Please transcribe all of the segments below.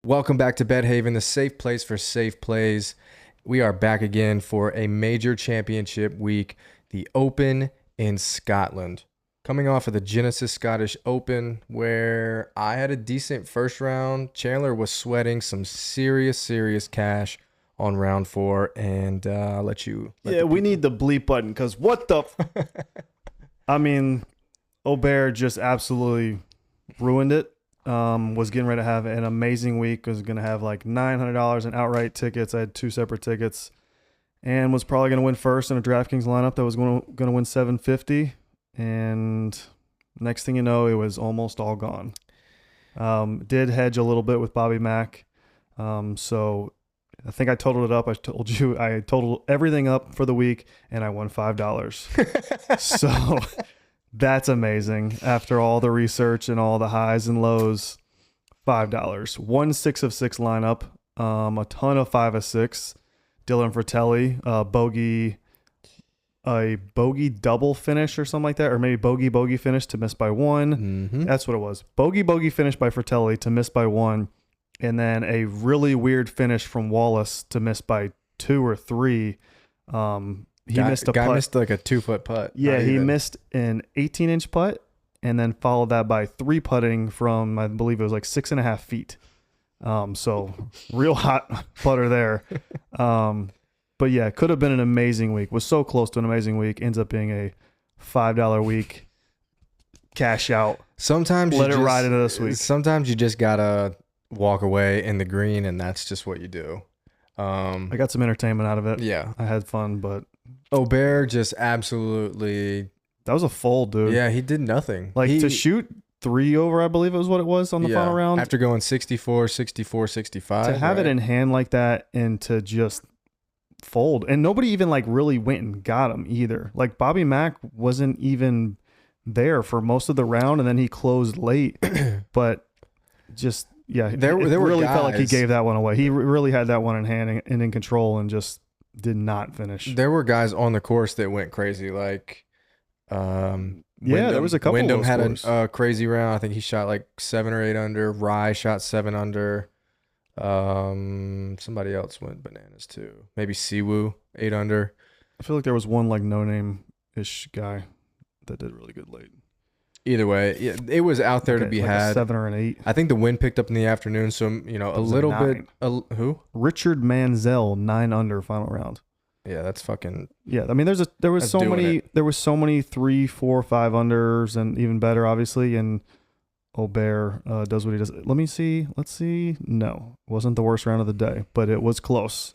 Welcome back to BetHaven, the safe place for safe plays. We are back again for a major championship week, the Open in Scotland. Coming off of the Genesis Scottish Open, where I had a decent first round. Chandler was sweating some serious cash on round 4, and I'll let you. We need the bleep button because what the? I mean, Aubert just absolutely ruined it. Was getting ready to have an amazing week. Was going to have like $900 in outright tickets. I had 2 separate tickets, and was probably going to win first in a DraftKings lineup that was going to win 750. And next thing you know, it was almost all gone. Did hedge a little bit with Bobby Mack. So I think I totaled it up. I told you I totaled everything up for the week, and I won $5. So that's amazing. After all the research and all the highs and lows, $5. 1 6 of 6 lineup. A ton of 5 of 6. Dylan Fratelli, a bogey double finish or something like that, or maybe bogey finish to miss by 1. Mm-hmm. That's what it was. Bogey finish by Fratelli to miss by 1, and then a really weird finish from Wallace to miss by 2 or 3. Missed a putt. Missed like a 2-foot putt. Yeah, he missed an 18-inch putt, and then followed that by 3 putting from, I believe it was like 6.5 feet. So real hot putter there. But yeah, could have been an amazing week. Was so close to an amazing week. Ends up being a $5 week. Cash out. Sometimes let it ride into this week. Sometimes you just gotta walk away in the green, and that's just what you do. I got some entertainment out of it. Yeah, I had fun, but Aubert just absolutely. That was a fold, dude. Yeah, he did nothing. Like to shoot 3 over, I believe it was what it was on the final round. After going 64, 64, 65. To have it in hand like that and to just fold. And nobody even like really went and got him either. Like Bobby Mack wasn't even there for most of the round, and then he closed late. But just, yeah, there really guys, felt like he gave that one away. He really had that one in hand and in control, and just did not finish. There were guys on the course that went crazy. Like, there was a couple Wyndham of had a crazy round. I think he shot like 7 or 8 under. Rye shot 7 under. Somebody else went bananas too. Maybe Siwoo 8 under. I feel like there was one like no name ish guy that did really good late. Either way, yeah, it was out there to be like had. A 7 or an 8. I think the wind picked up in the afternoon, so a little bit. Who? Richard Manziel 9 under final round. Yeah, that's fucking. Yeah, I mean, there was so many 3, 4, 5 unders, and even better, obviously. And Aubert does what he does. Let's see. No, wasn't the worst round of the day, but it was close.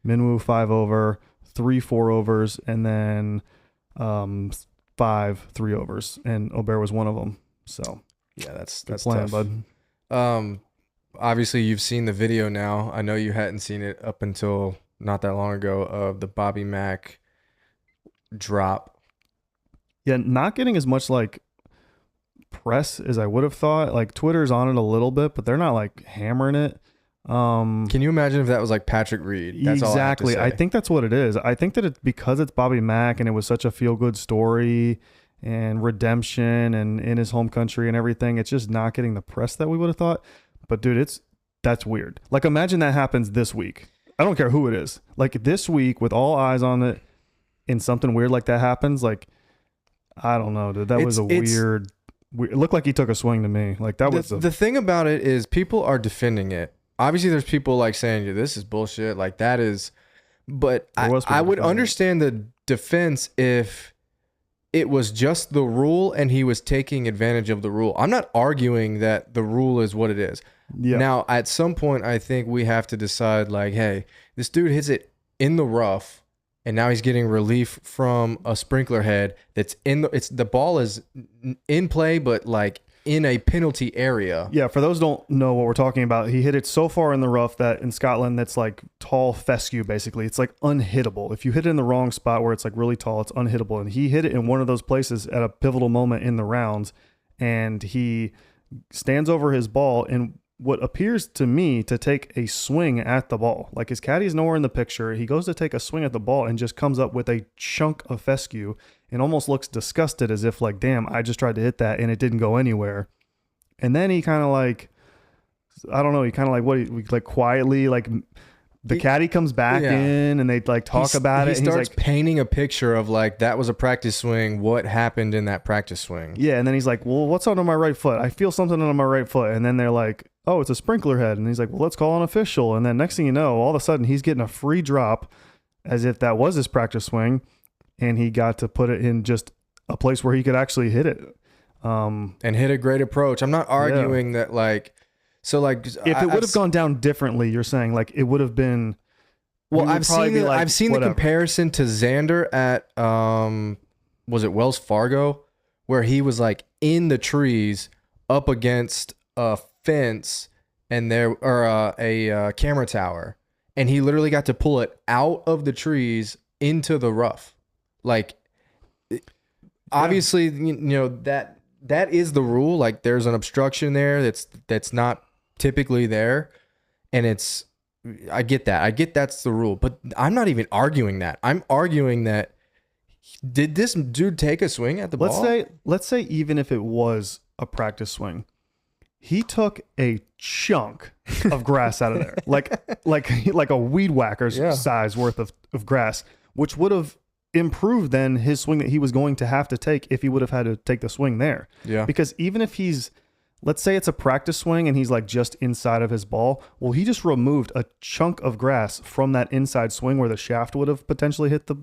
Minwoo 5 over, 3 4 overs, and then 5 3 overs, and Aubert was one of them. So yeah, that's plan, tough, bud. Obviously you've seen the video now. I know you hadn't seen it up until not that long ago of the Bobby Mack drop. Yeah, not getting as much like press as I would have thought. Like Twitter's on it a little bit, but they're not like hammering it. Can you imagine if that was like Patrick Reed? That's exactly. All I have to say. I think that's what it is. I think that it's because it's Bobby Mack and it was such a feel good story and redemption and in his home country and everything. It's just not getting the press that we would have thought. But dude, that's weird. Like imagine that happens this week. I don't care who it is. Like this week with all eyes on it and something weird like that happens. Like, I don't know, dude. That was a weird. It looked like he took a swing to me. Like that was the thing about it is people are defending it. Obviously, there's people like saying this is bullshit. Like that is, but I would understand the defense if it was just the rule and he was taking advantage of the rule. I'm not arguing that the rule is what it is. Yeah. Now, at some point, I think we have to decide like, hey, this dude hits it in the rough. And now he's getting relief from a sprinkler head that's the ball is in play, but like in a penalty area. Yeah, for those who don't know what we're talking about, he hit it so far in the rough that in Scotland that's like tall fescue basically. It's like unhittable. If you hit it in the wrong spot where it's like really tall, it's unhittable. And he hit it in one of those places at a pivotal moment in the rounds, and he stands over his ball and what appears to me to take a swing at the ball. Like his caddy is nowhere in the picture. He goes to take a swing at the ball and just comes up with a chunk of fescue and almost looks disgusted as if like, damn, I just tried to hit that and it didn't go anywhere. And then he kind of like I don't know. He kind of like quietly, like the caddy comes back in and they like talk about it. He starts like, painting a picture of like, that was a practice swing. What happened in that practice swing? Yeah. And then he's like, well, what's on my right foot? I feel something on my right foot. And then they're like, oh, it's a sprinkler head. And he's like, well, let's call an official. And then next thing you know, all of a sudden he's getting a free drop as if that was his practice swing. And he got to put it in just a place where he could actually hit it. And hit a great approach. I'm not arguing that like, so like if it would have gone down differently, you're saying like it would have been. Well, I've seen the comparison to Xander at was it Wells Fargo, where he was like in the trees up against a fence and a camera tower, and he literally got to pull it out of the trees into the rough. Like, obviously, you know that is the rule. Like, there's an obstruction there that's not typically there, and I get that. I get that's the rule, but I'm not even arguing that. I'm arguing that did this dude take a swing at the ball? Let's say even if it was a practice swing, he took a chunk of grass out of there, like a weed whacker's size worth of grass, which would have improved then his swing that he was going to have to take if he would have had to take the swing there. Yeah. Because even if let's say it's a practice swing and he's like just inside of his ball. Well, he just removed a chunk of grass from that inside swing where the shaft would have potentially hit the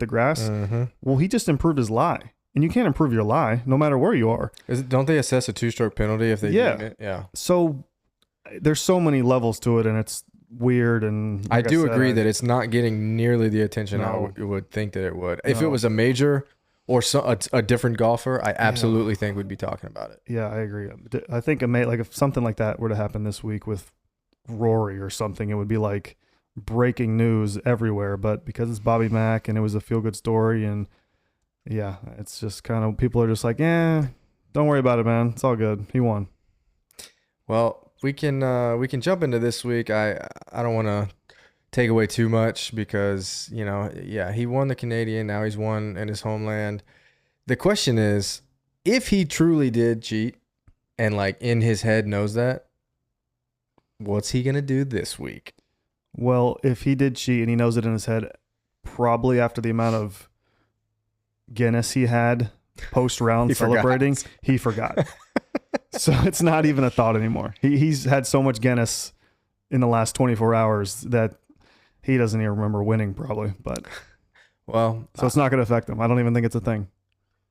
grass. Mm-hmm. Well, he just improved his lie, and you can't improve your lie no matter where you are. Don't they assess a 2-stroke penalty if they deem it? Yeah. So there's so many levels to it, and it's weird. And like I do agree that it's not getting nearly the attention I would think that it would. If it was a major or a different golfer, I absolutely think we'd be talking about it. Yeah, I agree. I think if something like that were to happen this week with Rory or something, it would be like breaking news everywhere. But because it's Bobby Mack and it was a feel-good story, and it's just kind of, people are just like, don't worry about it, man. It's all good. He won. Well, we can jump into this week. I don't want to take away too much because, he won the Canadian. Now he's won in his homeland. The question is, if he truly did cheat and like in his head knows that, what's he going to do this week? Well, if he did cheat and he knows it in his head, probably after the amount of Guinness he had post-round celebrating, he forgot. So it's not even a thought anymore. He's had so much Guinness in the last 24 hours that he doesn't even remember winning, probably. But so it's not going to affect him. I don't even think it's a thing.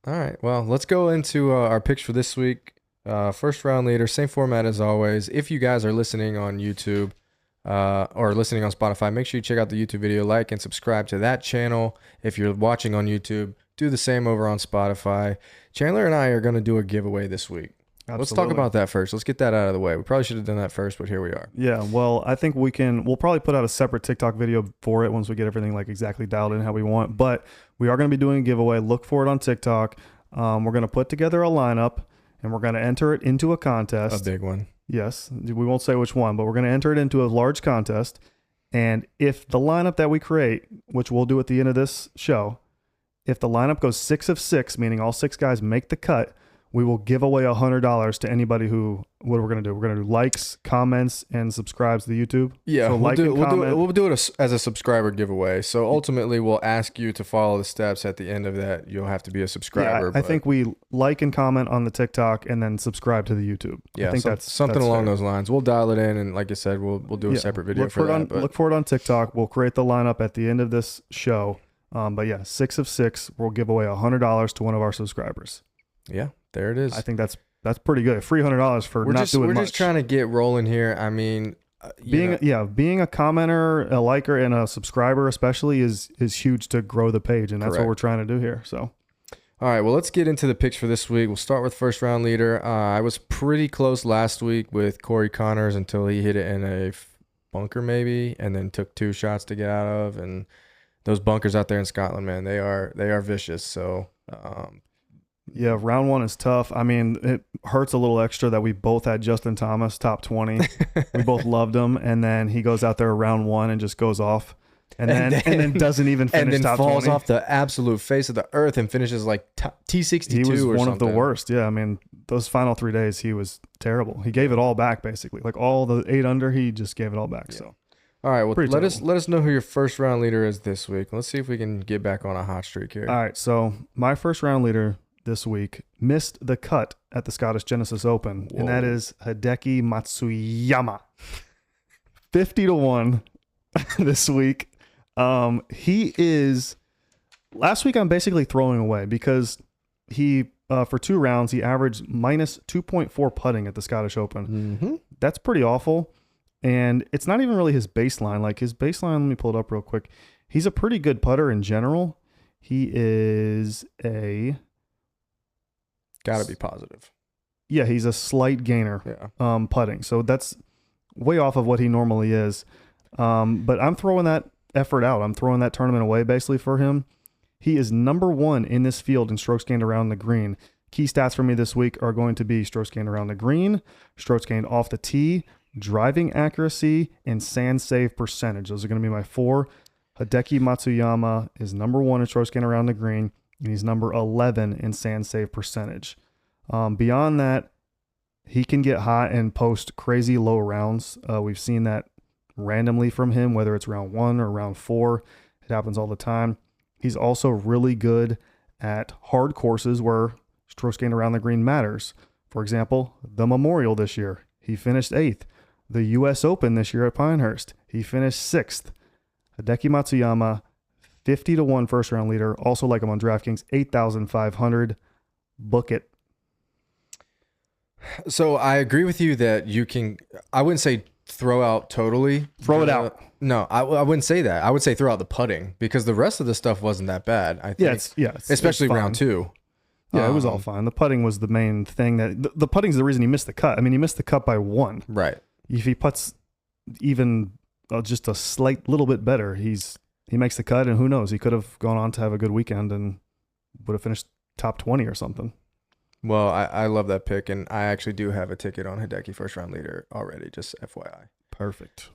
All right. Well, let's go into our picks for this week. First round leader, same format as always. If you guys are listening on YouTube or listening on Spotify, make sure you check out the YouTube video, like and subscribe to that channel. If you're watching on YouTube, do the same over on Spotify. Chandler and I are going to do a giveaway this week. Absolutely. Let's talk about that first. Let's get that out of the way. We probably should have done that first, but here we are. Yeah, well, I think we'll probably put out a separate TikTok video for it once we get everything like exactly dialed in how we want. But we are going to be doing a giveaway. Look for it on TikTok. We're going to put together a lineup, and we're going to enter it into a contest. A big one. Yes. We won't say which one, but we're going to enter it into a large contest. And if the lineup that we create, which we'll do at the end of this show, if the lineup goes 6 of 6, meaning all 6 guys make the cut, we will give away $100 to anybody who. What we're gonna do? We're gonna do likes, comments, and subscribes to the YouTube. Yeah, so we'll do it as a subscriber giveaway. So ultimately, we'll ask you to follow the steps. At the end of that, you'll have to be a subscriber. Yeah, I think we like and comment on the TikTok and then subscribe to the YouTube. Yeah, I think that's something along those lines. We'll dial it in, and like I said, we'll do a separate video for that. Look for it on TikTok. We'll create the lineup at the end of this show. But yeah, 6 of 6. We'll give away $100 to one of our subscribers. Yeah. There it is. I think that's pretty good. Free $100 for not doing much. We're just trying to get rolling here. I mean, being a commenter, a liker, and a subscriber especially is huge to grow the page, and that's what we're trying to do here. So, all right, well, let's get into the picks for this week. We'll start with first round leader. I was pretty close last week with Corey Connors until he hit it in a bunker maybe, and then took 2 shots to get out of. And those bunkers out there in Scotland, man, they are vicious. So. Yeah, round 1 is tough. I mean, it hurts a little extra that we both had Justin Thomas top 20. We both loved him, and then he goes out there round 1 and just goes off, and then doesn't even finish and then top falls 20. off the absolute face of the earth and finishes like T62. He was or one something. of the worst. Yeah, I mean, those final 3 days, he was terrible. He gave it all back, basically. Like all the 8 under, he just gave it all back. Yeah. So, All right, well, Pretty let us terrible. know who your first round leader is this week. Let's see if we can get back on a hot streak here. all right. So, my first round leader this week missed the cut at the Scottish Genesis Open, and that Whoa. is Hideki Matsuyama. 50-1 this week. He is. Last week, I'm basically throwing away because he, for 2 rounds, he averaged minus 2.4 putting at the Scottish Open. Mm-hmm. That's pretty awful. And it's not even really his baseline. Like his baseline, let me pull it up real quick. He's a pretty good putter in general. He is Got to be positive. he's a slight gainer Yeah. putting. So that's way off of what he normally is. But I'm throwing that effort out. I'm throwing that tournament away basically for him. He is number 1 in this field in strokes gained around the green. Key stats for me this week are going to be strokes gained around the green, strokes gained off the tee, driving accuracy, and sand save percentage. Those are going to be my 4. Hideki Matsuyama is number 1 in strokes gained around the green, and he's number 11 in sand save percentage. Beyond that, he can get hot and post crazy low rounds. We've seen that randomly from him, whether it's round 1 or round 4. It happens all the time. He's also really good at hard courses where strokes gained around the green matters. For example, the Memorial this year, he finished 8th. The U.S. Open this year at Pinehurst, he finished 6th. Hideki Matsuyama, 50-1 first round leader. Also like him on DraftKings, 8,500. Book it. So I agree with you that you can. I wouldn't say throw out totally. Throw it out. No, I wouldn't say that. I would say throw out the putting because the rest of the stuff wasn't that bad. I think. Especially it's round fine. 2. Yeah, it was all fine. The putting was the main thing. The putting's the reason he missed the cut. I mean, he missed the cut by 1. Right. If he puts even just a slight little bit better, he makes the cut, and who knows? He could have gone on to have a good weekend and would have finished top 20 or something. Well, I love that pick, and I actually do have a ticket on Hideki first round leader already. Just FYI. Perfect.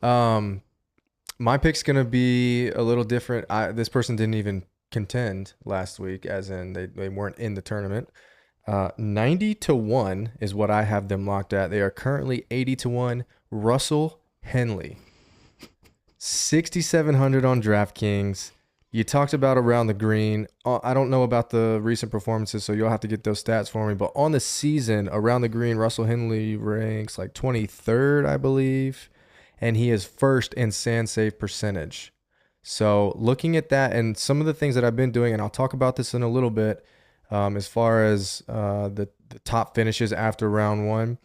My pick's gonna be a little different. This person didn't even contend last week, as in they weren't in the tournament. 90-1 is what I have them locked at. They are currently 80-1. Russell Henley, 6,700 on DraftKings. You talked about around the green. I don't know about the recent performances, so you'll have to get those stats for me. But on the season, around the green, Russell Henley ranks like 23rd, I believe. And he is first in sand save percentage. So looking at that and some of the things that I've been doing, and I'll talk about this in a little bit, as far as the top finishes after round 1.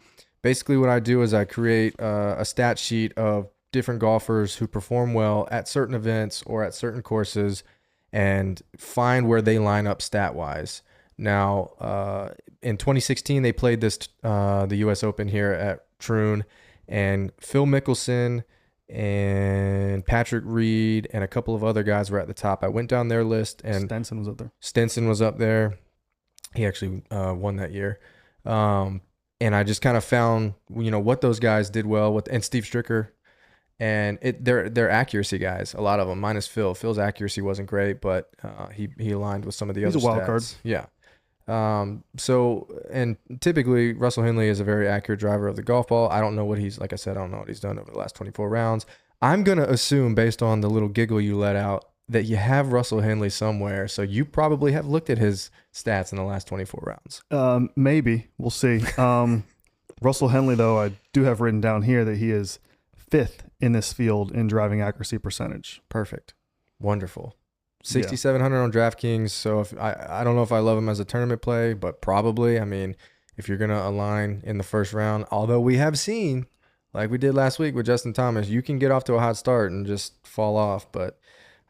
Basically what I do is I create a stat sheet of different golfers who perform well at certain events or at certain courses and find where they line up stat-wise. Now, in 2016, they played the U.S. Open here at Troon, and Phil Mickelson and Patrick Reed and a couple of other guys were at the top. I went down their list, and Stenson was up there. Stenson was up there. He actually won that year. And I just kind of found, what those guys did well and Steve Stricker. And they're accuracy guys, a lot of them, minus Phil. Phil's accuracy wasn't great, but he aligned with some of the other He's a wild stats. card. Yeah. And typically Russell Henley is a very accurate driver of the golf ball. I don't know what he's done over the last 24 rounds. I'm going to assume, based on the little giggle you let out, that you have Russell Henley somewhere. So you probably have looked at his stats in the last 24 rounds. Maybe. We'll see. Russell Henley, though, I do have written down here that he is 5th in this field in driving accuracy percentage. Perfect. Wonderful. 6,700 on DraftKings. So if I don't know if I love him as a tournament play, but probably. I mean, if you're going to align in the first round, although we have seen, like we did last week with Justin Thomas, you can get off to a hot start and just fall off. But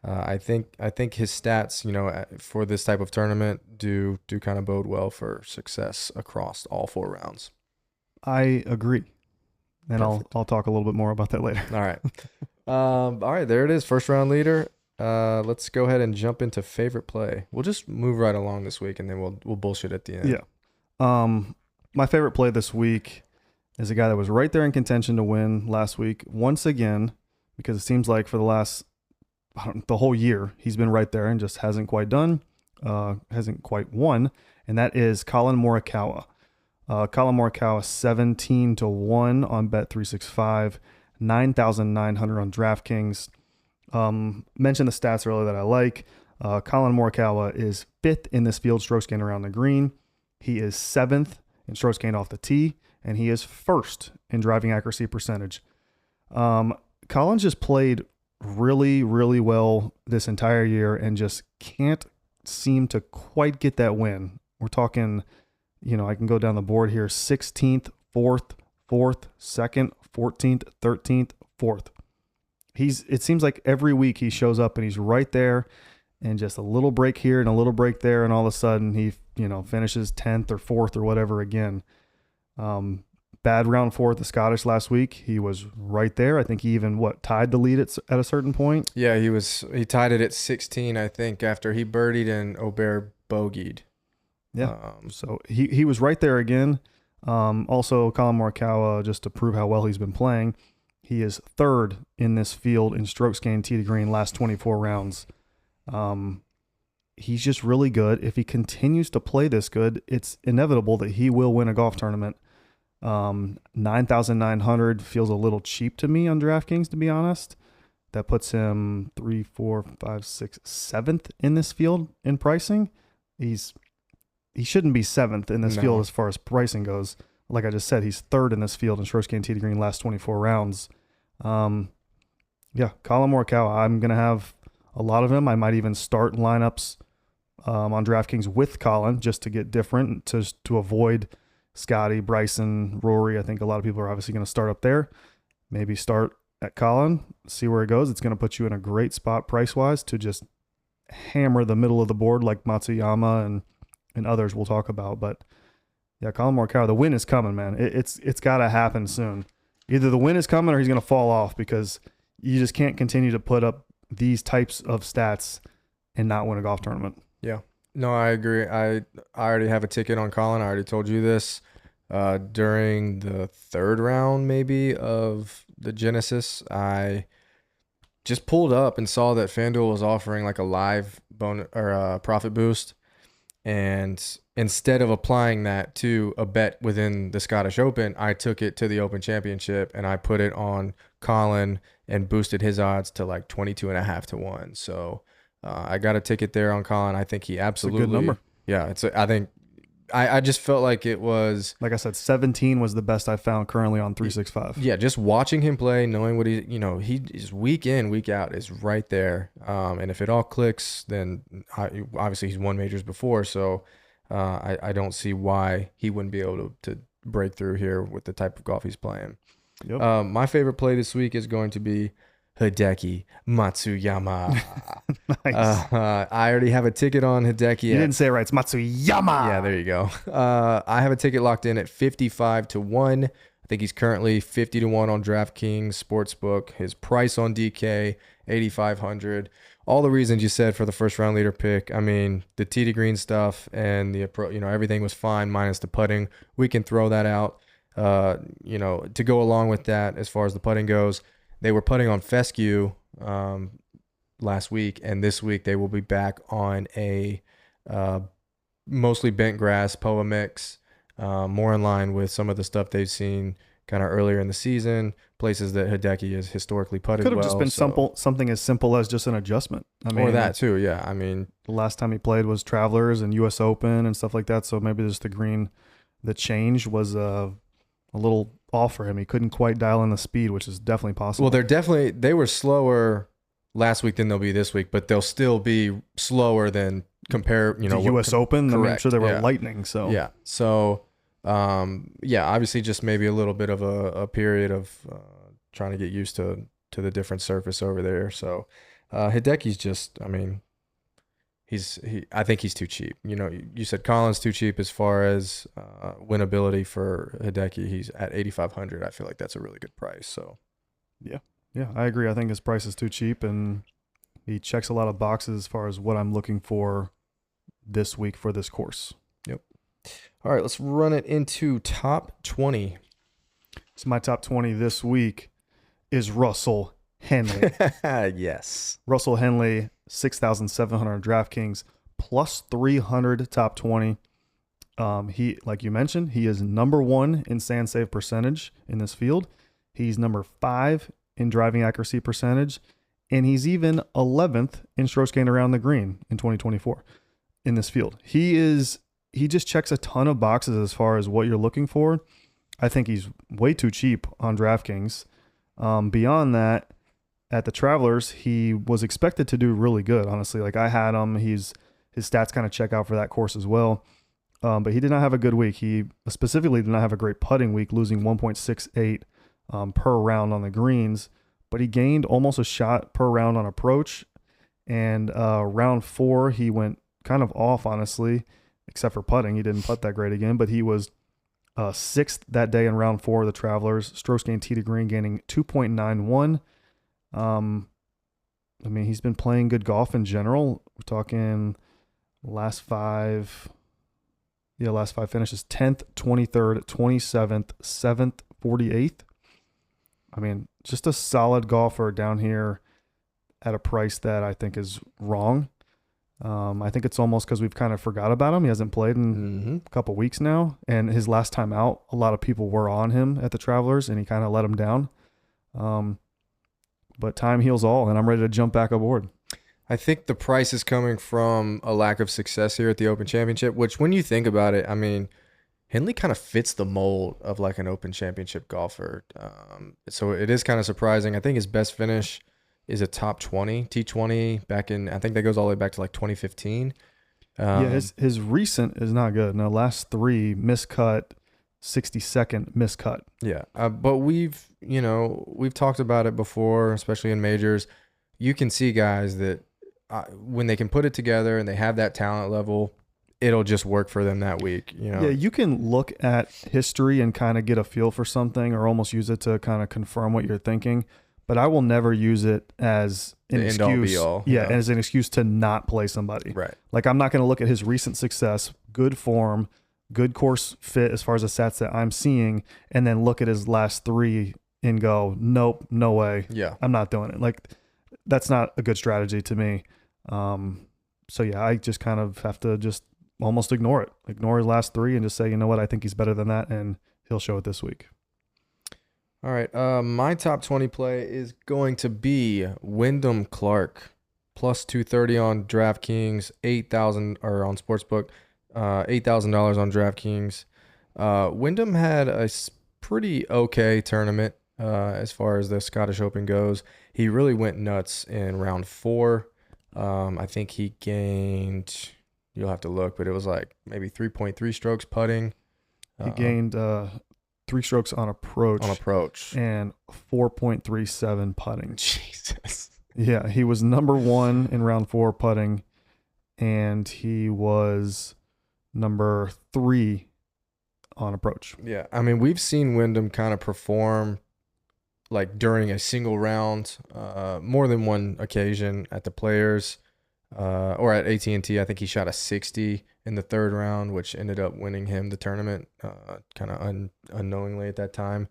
I think his stats, for this type of tournament do kind of bode well for success across all 4 rounds. I agree. And Perfect. I'll talk a little bit more about that later. All right. All right, there it is. First round leader. Let's go ahead and jump into favorite play. We'll just move right along this week, and then we'll bullshit at the end. Yeah. My favorite play this week is a guy that was right there in contention to win last week once again, because it seems like for the whole year he's been right there and just hasn't quite won, and that is Colin Morikawa. Colin Morikawa 17-1 on Bet365, 9,900 on DraftKings. Mentioned the stats earlier that I like. Colin Morikawa is 5th in this field strokes gained around the green. He is 7th in strokes gained off the tee, and he is 1st in driving accuracy percentage. Colin's just played really, really well this entire year and just can't seem to quite get that win. We're talking, I can go down the board here: 16th, 4th, 2nd, 14th, 13th, 4th. It seems like every week he shows up and he's right there, and just a little break here and a little break there, and all of a sudden he, finishes 10th or 4th or whatever again. Bad round 4 at the Scottish last week. He was right there. I think he even tied the lead at a certain point. Yeah, he tied it at 16, I think, after he birdied and Aubert bogeyed. Yeah. So he was right there again. Also, Colin Morikawa, just to prove how well he's been playing, he is 3rd in this field in strokes gained tee to green last 24 rounds. He's just really good. If he continues to play this good, it's inevitable that he will win a golf tournament. 9,900 feels a little cheap to me on DraftKings, to be honest. That puts him 3, 4, 5, 6, 7th in this field in pricing. He shouldn't be 7th in this field as far as pricing goes. Like I just said, he's 3rd in this field in strokes gained tee to green last 24 rounds. Colin Morikawa, I'm going to have a lot of him. I might even start lineups on DraftKings with Colin just to get different, to avoid Scotty, Bryson, Rory. I think a lot of people are obviously going to start up there. Maybe start at Colin, see where it goes. It's going to put you in a great spot price-wise to just hammer the middle of the board like Matsuyama and others we'll talk about. But yeah, Colin Morikawa, the win is coming, man. It's got to happen soon. Either the win is coming or he's going to fall off, because you just can't continue to put up these types of stats and not win a golf tournament. Yeah. No, I agree. I already have a ticket on Colin. I already told you this during the 3rd round maybe of the Genesis. I just pulled up and saw that FanDuel was offering like a live bonus or a profit boost. And instead of applying that to a bet within the Scottish Open, I took it to the Open Championship and I put it on Colin and boosted his odds to like 22.5 to 1. So I got a ticket there on Colin. I think he absolutely. It's a good number. Yeah, I just felt like it was. Like I said, 17 was the best I found currently on 365. Yeah, just watching him play, knowing what he is week in, week out is right there. And if it all clicks, then obviously he's won majors before, so I don't see why he wouldn't be able to break through here with the type of golf he's playing. Yep. My favorite play this week is going to be Hideki Matsuyama. Nice. I already have a ticket on Hideki. You didn't say it right. It's Matsuyama. Yeah, there you go. I have a ticket locked in at 55 to 1. I think he's currently 50 to 1 on DraftKings Sportsbook. His price on DK, 8,500. All the reasons you said for the first round leader pick. I mean, the tee to green stuff and the approach, everything was fine minus the putting. We can throw that out. To go along with that, as far as the putting goes, they were putting on fescue last week, and this week they will be back on a mostly bent grass POA mix, more in line with some of the stuff they've seen kind of earlier in the season, places that Hideki has historically putted well. Could have just been something as simple as just an adjustment. Or that too, yeah. I mean, the last time he played was Travelers and U.S. Open and stuff like that, so maybe just the change was a little off for him. He couldn't quite dial in the speed, which is definitely possible. Well, they were slower last week than they'll be this week, but they'll still be slower than the U.S. Open. Correct. I'm sure they were lightning. So yeah. So obviously just maybe a little bit of a period of trying to get used to the different surface over there. So Hideki's just, I mean, I think he's too cheap. You said Colin's too cheap as far as winnability for Hideki. He's at 8,500. I feel like that's a really good price. So, yeah, I agree. I think his price is too cheap, and he checks a lot of boxes as far as what I'm looking for this week for this course. Yep. All right, let's run it into top 20. So my top 20 this week is Russell Henley. Yes. Russell Henley, 6,700 DraftKings, plus 300 top 20. He, like you mentioned, he is number 1 in sand save percentage in this field. He's number 5 in driving accuracy percentage, and he's even 11th in strokes gained around the green in 2024 in this field. He just checks a ton of boxes as far as what you're looking for. I think he's way too cheap on DraftKings. Beyond that, at the Travelers, he was expected to do really good, honestly. Like, I had him. His stats kind of check out for that course as well. But he did not have a good week. He specifically did not have a great putting week, losing 1.68 per round on the greens. But he gained almost a shot per round on approach. And round 4, he went kind of off, honestly, except for putting. He didn't putt that great again, but he was 6th that day in round 4 of the Travelers. Strokes gained tee to green, gaining 2.91. I mean, he's been playing good golf in general. We're talking last five finishes: 10th, 23rd, 27th, 7th, 48th. I mean, just a solid golfer down here at a price that I think is wrong. I think it's almost because we've kind of forgot about him. He hasn't played in a couple weeks now. And his last time out, a lot of people were on him at the Travelers, and he kind of let them down. But time heals all, and I'm ready to jump back aboard. I think the price is coming from a lack of success here at the Open Championship, which when you think about it, I mean, Henley kind of fits the mold of like an Open Championship golfer. So it is kind of surprising. I think his best finish is a top 20, T20 back in, I think that goes all the way back to like 2015. His recent is not good. No, last 3 miscut, 62nd miscut. Yeah. But we've talked about it before, especially in majors. You can see guys that when they can put it together and they have that talent level, it'll just work for them that week. Yeah, you can look at history and kind of get a feel for something, or almost use it to kind of confirm what you're thinking. But I will never use it as an excuse. As an excuse to not play somebody. Right. Like, I'm not going to look at his recent success, good form, good course fit as far as the stats that I'm seeing, and then look at his last 3 and go, nope, no way. Yeah. I'm not doing it. Like, that's not a good strategy to me. So yeah, I just kind of have to just almost ignore his last 3 and just say, you know what, I think he's better than that, and he'll show it this week. All right. My top 20 play is going to be Wyndham Clark, plus 230 on DraftKings, $8,000 or on Sportsbook, $8,000 on DraftKings. Wyndham had a pretty okay tournament as far as the Scottish Open goes. He really went nuts in round 4. I think he gained, you'll have to look, but it was like maybe 3.3 strokes putting. He gained 3 strokes on approach. And 4.37 putting. Jesus. Yeah, he was number 1 in round 4 putting, and he was number 3 on approach. Yeah, I mean, we've seen Wyndham kind of perform like during a single round, more than one occasion at the Players or at AT&T. I think he shot a 60 in the 3rd round, which ended up winning him the tournament kind of unknowingly at that time.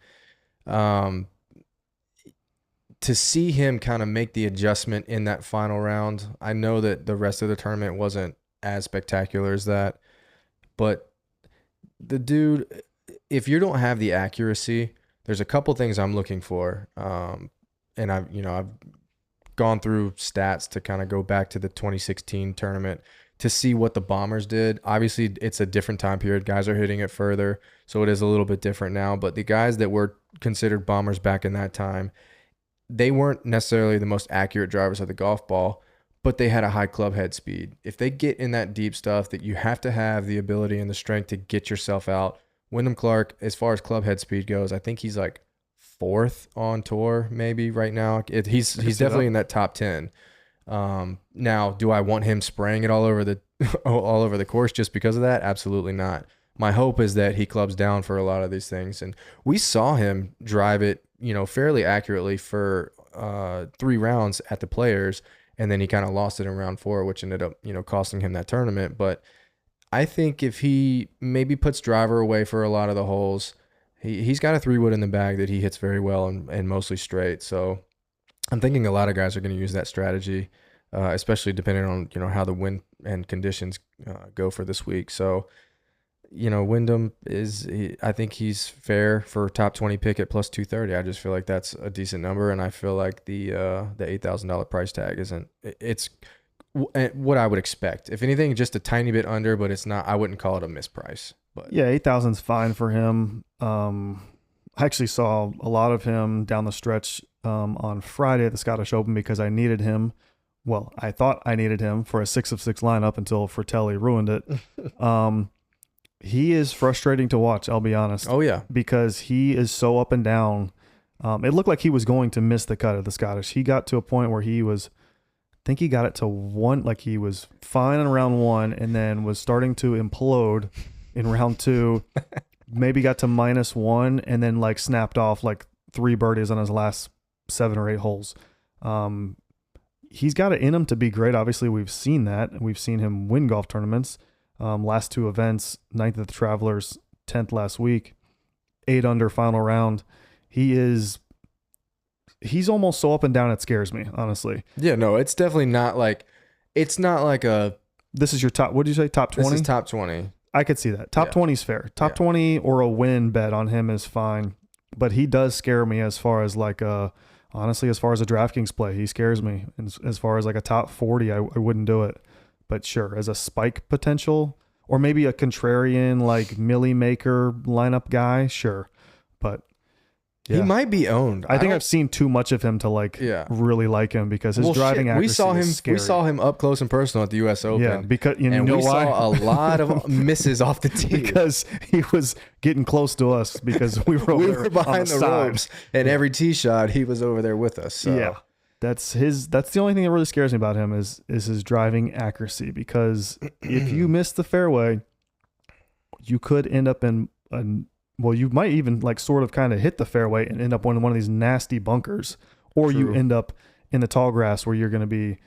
To see him kind of make the adjustment in that final round, I know that the rest of the tournament wasn't as spectacular as that, but the dude, if you don't have the accuracy, there's a couple things I'm looking for. And I've gone through stats to kind of go back to the 2016 tournament to see what the Bombers did. Obviously, it's a different time period. Guys are hitting it further, so it is a little bit different now. But the guys that were considered bombers back in that time, they weren't necessarily the most accurate drivers of the golf ball, but they had a high club head speed. If they get in that deep stuff, that you have to have the ability and the strength to get yourself out. Wyndham Clark, as far as club head speed goes, I think he's like 4th on tour maybe right now. He's definitely in that top 10. Now, do I want him spraying it all over the course just because of that? Absolutely not. My hope is that he clubs down for a lot of these things, and we saw him drive it, fairly accurately for 3 rounds at the Players, and then he kind of lost it in round 4, which ended up, costing him that tournament. But I think if he maybe puts driver away for a lot of the holes, he's got a 3-wood in the bag that he hits very well and mostly straight. So I'm thinking a lot of guys are going to use that strategy, especially depending on how the wind and conditions go for this week. So Wyndham I think he's fair for top 20 pick at plus 230. I just feel like that's a decent number, and I feel like the $8,000 price tag it's what I would expect. If anything, just a tiny bit under, but it's not. I wouldn't call it a misprice. But Yeah, 8,000's fine for him. I actually saw a lot of him down the stretch on Friday at the Scottish Open because I needed him. Well, I thought I needed him for a 6 of 6 lineup until Fratelli ruined it. He is frustrating to watch, I'll be honest. Oh yeah, because he is so up and down. It looked like he was going to miss the cut at the Scottish. He got to a point where I think he got it to one, like he was fine in round one and then was starting to implode in round two. Maybe got to -1 and then like snapped off like 3 birdies on his last 7 or 8 holes. He's got it in him to be great. Obviously, we've seen that. We've seen him win golf tournaments. Last 2 events, 9th at the Travelers, 10th last week, 8 under final round. He's almost so up and down it scares me, honestly. Yeah, no, it's definitely not like it's not like a. This is your top. What did you say? Top 20? This is top 20. I could see that. Top 20 is fair. Top 20 or a win bet on him is fine. But he does scare me as far as like honestly, as far as a DraftKings play, he scares me. And as far as like a top 40, I wouldn't do it. But sure, as a spike potential or maybe a contrarian like Millie Maker lineup guy, sure. But he might be owned. I think I've seen too much of him to really like him because his driving accuracy is scary. We saw him up close and personal at the U.S. Open. Yeah, because we why? saw a lot of misses off the tee because he was getting close to us because we were behind the ropes, and every tee shot he was over there with us. So. Yeah, that's the only thing that really scares me about him is his driving accuracy. Because if you miss the fairway, you could end up in well, you might even like sort of kind of hit the fairway and end up in one of these nasty bunkers, or you end up in the tall grass where you're going to be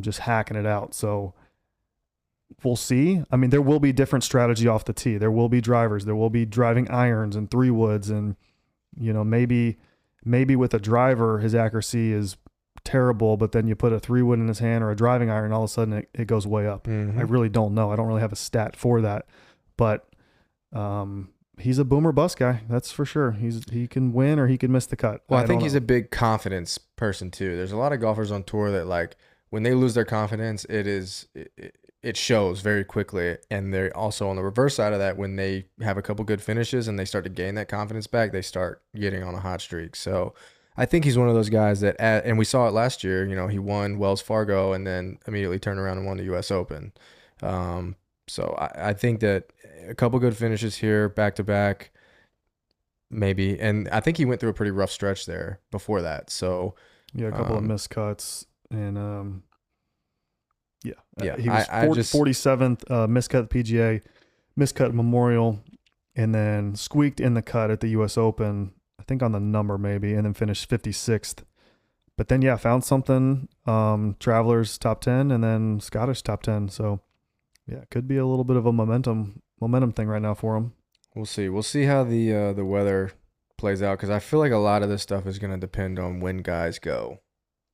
just hacking it out. So we'll see. I mean, there will be different strategy off the tee. There will be drivers. There will be driving irons and 3-woods, and maybe with a driver his accuracy is terrible, but then you put a 3-wood in his hand or a driving iron, all of a sudden it goes way up. Mm-hmm. I really don't know. I don't really have a stat for that, but he's a boomer bust guy. That's for sure. He can win or he can miss the cut. Well, I think he's a big confidence person too. There's a lot of golfers on tour that like when they lose their confidence, it shows very quickly. And they're also on the reverse side of that, when they have a couple good finishes and they start to gain that confidence back, they start getting on a hot streak. So I think he's one of those guys that, and we saw it last year, he won Wells Fargo and then immediately turned around and won the U.S. Open. So I think that a couple good finishes here, back to back, maybe. And I think he went through a pretty rough stretch there before that. So yeah, a couple of missed cuts and he was 47th miscut PGA, miscut Memorial, and then squeaked in the cut at the U.S. Open. I think on the number maybe, and then finished 56th. But then found something. Travelers top 10, and then Scottish top 10. So. Yeah, it could be a little bit of a momentum thing right now for him. We'll see. We'll see how the weather plays out, because I feel like a lot of this stuff is going to depend on when guys go.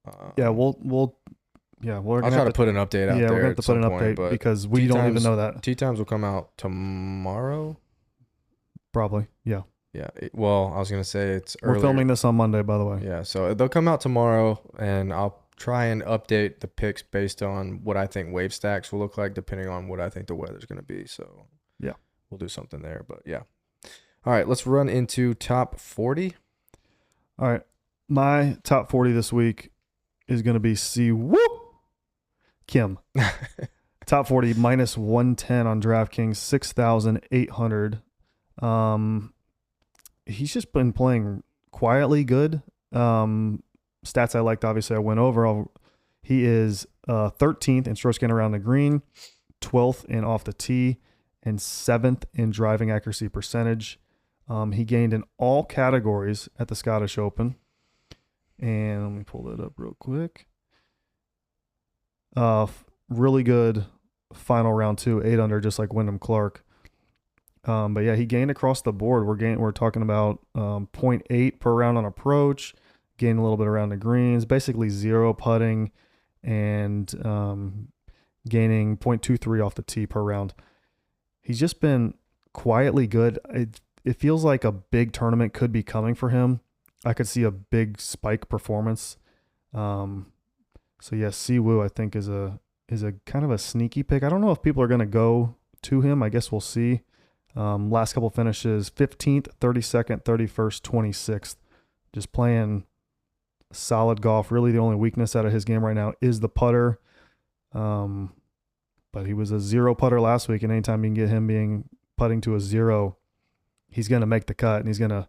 We're I'll try to put an update out there. Yeah, we're going to put an update because we don't even know that. Tee times will come out tomorrow. Probably, yeah. Yeah. I was going to say it's earlier. We're filming this on Monday, by the way. Yeah, so they'll come out tomorrow, and I'll try and update the picks based on what I think wave stacks will look like, depending on what I think the weather's going to be. So yeah, we'll do something there. But yeah. All right, let's run into top 40. All right, my top 40 this week is going to be Kim. Top 40 -110 on DraftKings, 6,800. He's just been playing quietly good. Stats I liked, obviously, I went over. He is 13th in stroke gain around the green, 12th in off the tee, and 7th in driving accuracy percentage. He gained in all categories at the Scottish Open. And let me pull that up real quick. Really good final round 2, 8 under, just like Wyndham Clark. But yeah, he gained across the board. We're talking about 0.8 per round on approach. Gain a little bit around the greens, basically 0 putting, and gaining 0.23 off the tee per round. He's just been quietly good. It feels like a big tournament could be coming for him. I could see a big spike performance. So yeah, Siwoo I think is a kind of a sneaky pick. I don't know if people are going to go to him. I guess we'll see. Last couple finishes: 15th, 32nd, 31st, 26th. Just playing solid golf. Really, the only weakness out of his game right now is the putter. But he was a 0 putter last week, and anytime you can get him being putting to a 0, he's going to make the cut, and he's going to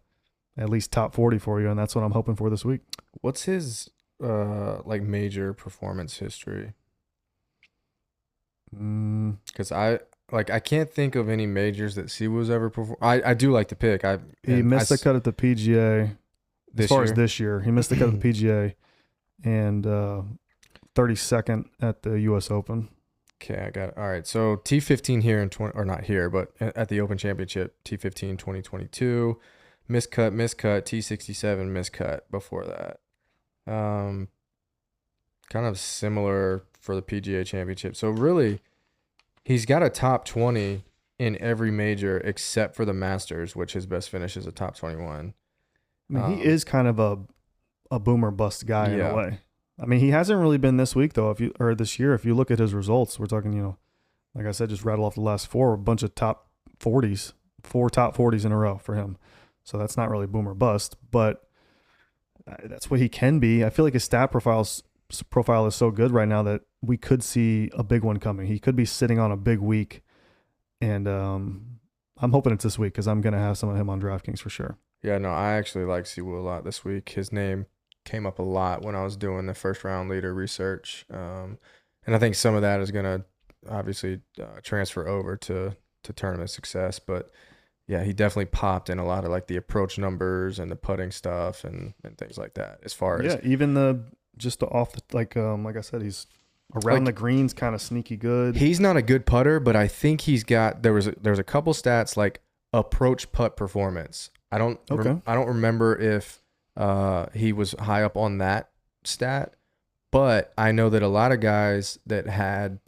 at least top 40 for you, and that's what I'm hoping for this week. What's his like major performance history? Because I can't think of any majors that Siwoo's ever performed. I do like the pick. He missed the cut at the PGA. As far as this year, he missed the cut at the PGA, and 32nd at the U.S. Open. Okay, I got it. All right, so T15 here in 20, or not here, but at the Open Championship, T15 2022, miscut, T67 miscut before that. Kind of similar for the PGA Championship. So really, he's got a top 20 in every major except for the Masters, which his best finish is a top 21. I mean, he is kind of a boomer bust guy in a way. I mean, he hasn't really been this week though. This year, if you look at his results, we're talking, like I said, just rattle off the last 4, a bunch of top 40s, 4 top 40s in a row for him. So that's not really boomer bust, but that's what he can be. I feel like his stat profile is so good right now that we could see a big one coming. He could be sitting on a big week, and I'm hoping it's this week because I'm going to have some of him on DraftKings for sure. Yeah, no, I actually like Siwoo a lot this week. His name came up a lot when I was doing the first round leader research. And I think some of that is going to obviously transfer over to tournament success. But yeah, he definitely popped in a lot of like the approach numbers and the putting stuff and things like that. As far as even like I said, he's around the greens, kind of sneaky good. He's not a good putter, but I think he's got there's a couple stats like approach putt performance. I don't remember if he was high up on that stat, but I know that a lot of guys that had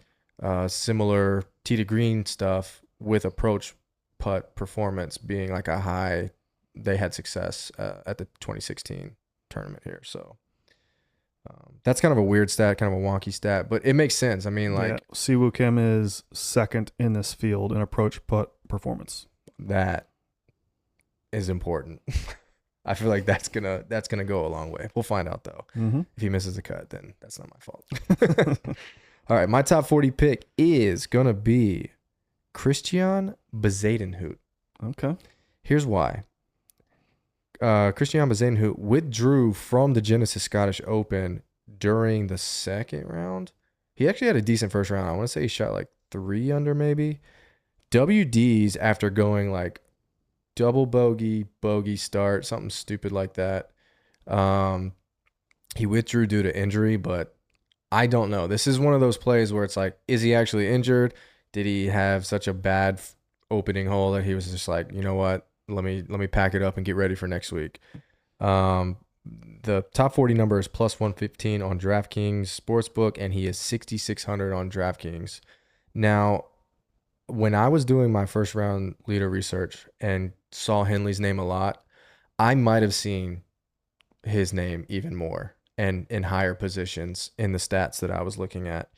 similar tee to green stuff with approach putt performance being like a high, they had success at the 2016 tournament here. So that's kind of a weird stat, kind of a wonky stat, but it makes sense. I mean, like Siwoo Kim is second in this field in approach putt performance. That is important. I feel like that's gonna go a long way. We'll find out though. Mm-hmm. If he misses a cut, then that's not my fault. All right, my top 40 pick is gonna be Christiaan Bezuidenhout. Okay. Here's why. Christiaan Bezuidenhout withdrew from the Genesis Scottish Open during the second round. He actually had a decent first round. I want to say he shot like 3 under maybe. WDs after going like double bogey start, something stupid like that. He withdrew due to injury, but I don't know. This is one of those plays where it's like, is he actually injured? Did he have such a bad opening hole that he was just like, you know what? Let me pack it up and get ready for next week. The top 40 number is plus 115 on DraftKings Sportsbook, and he is 6,600 on DraftKings. Now, when I was doing my first round leader research and saw Henley's name a lot, I might have seen his name even more and in higher positions in the stats that I was looking at.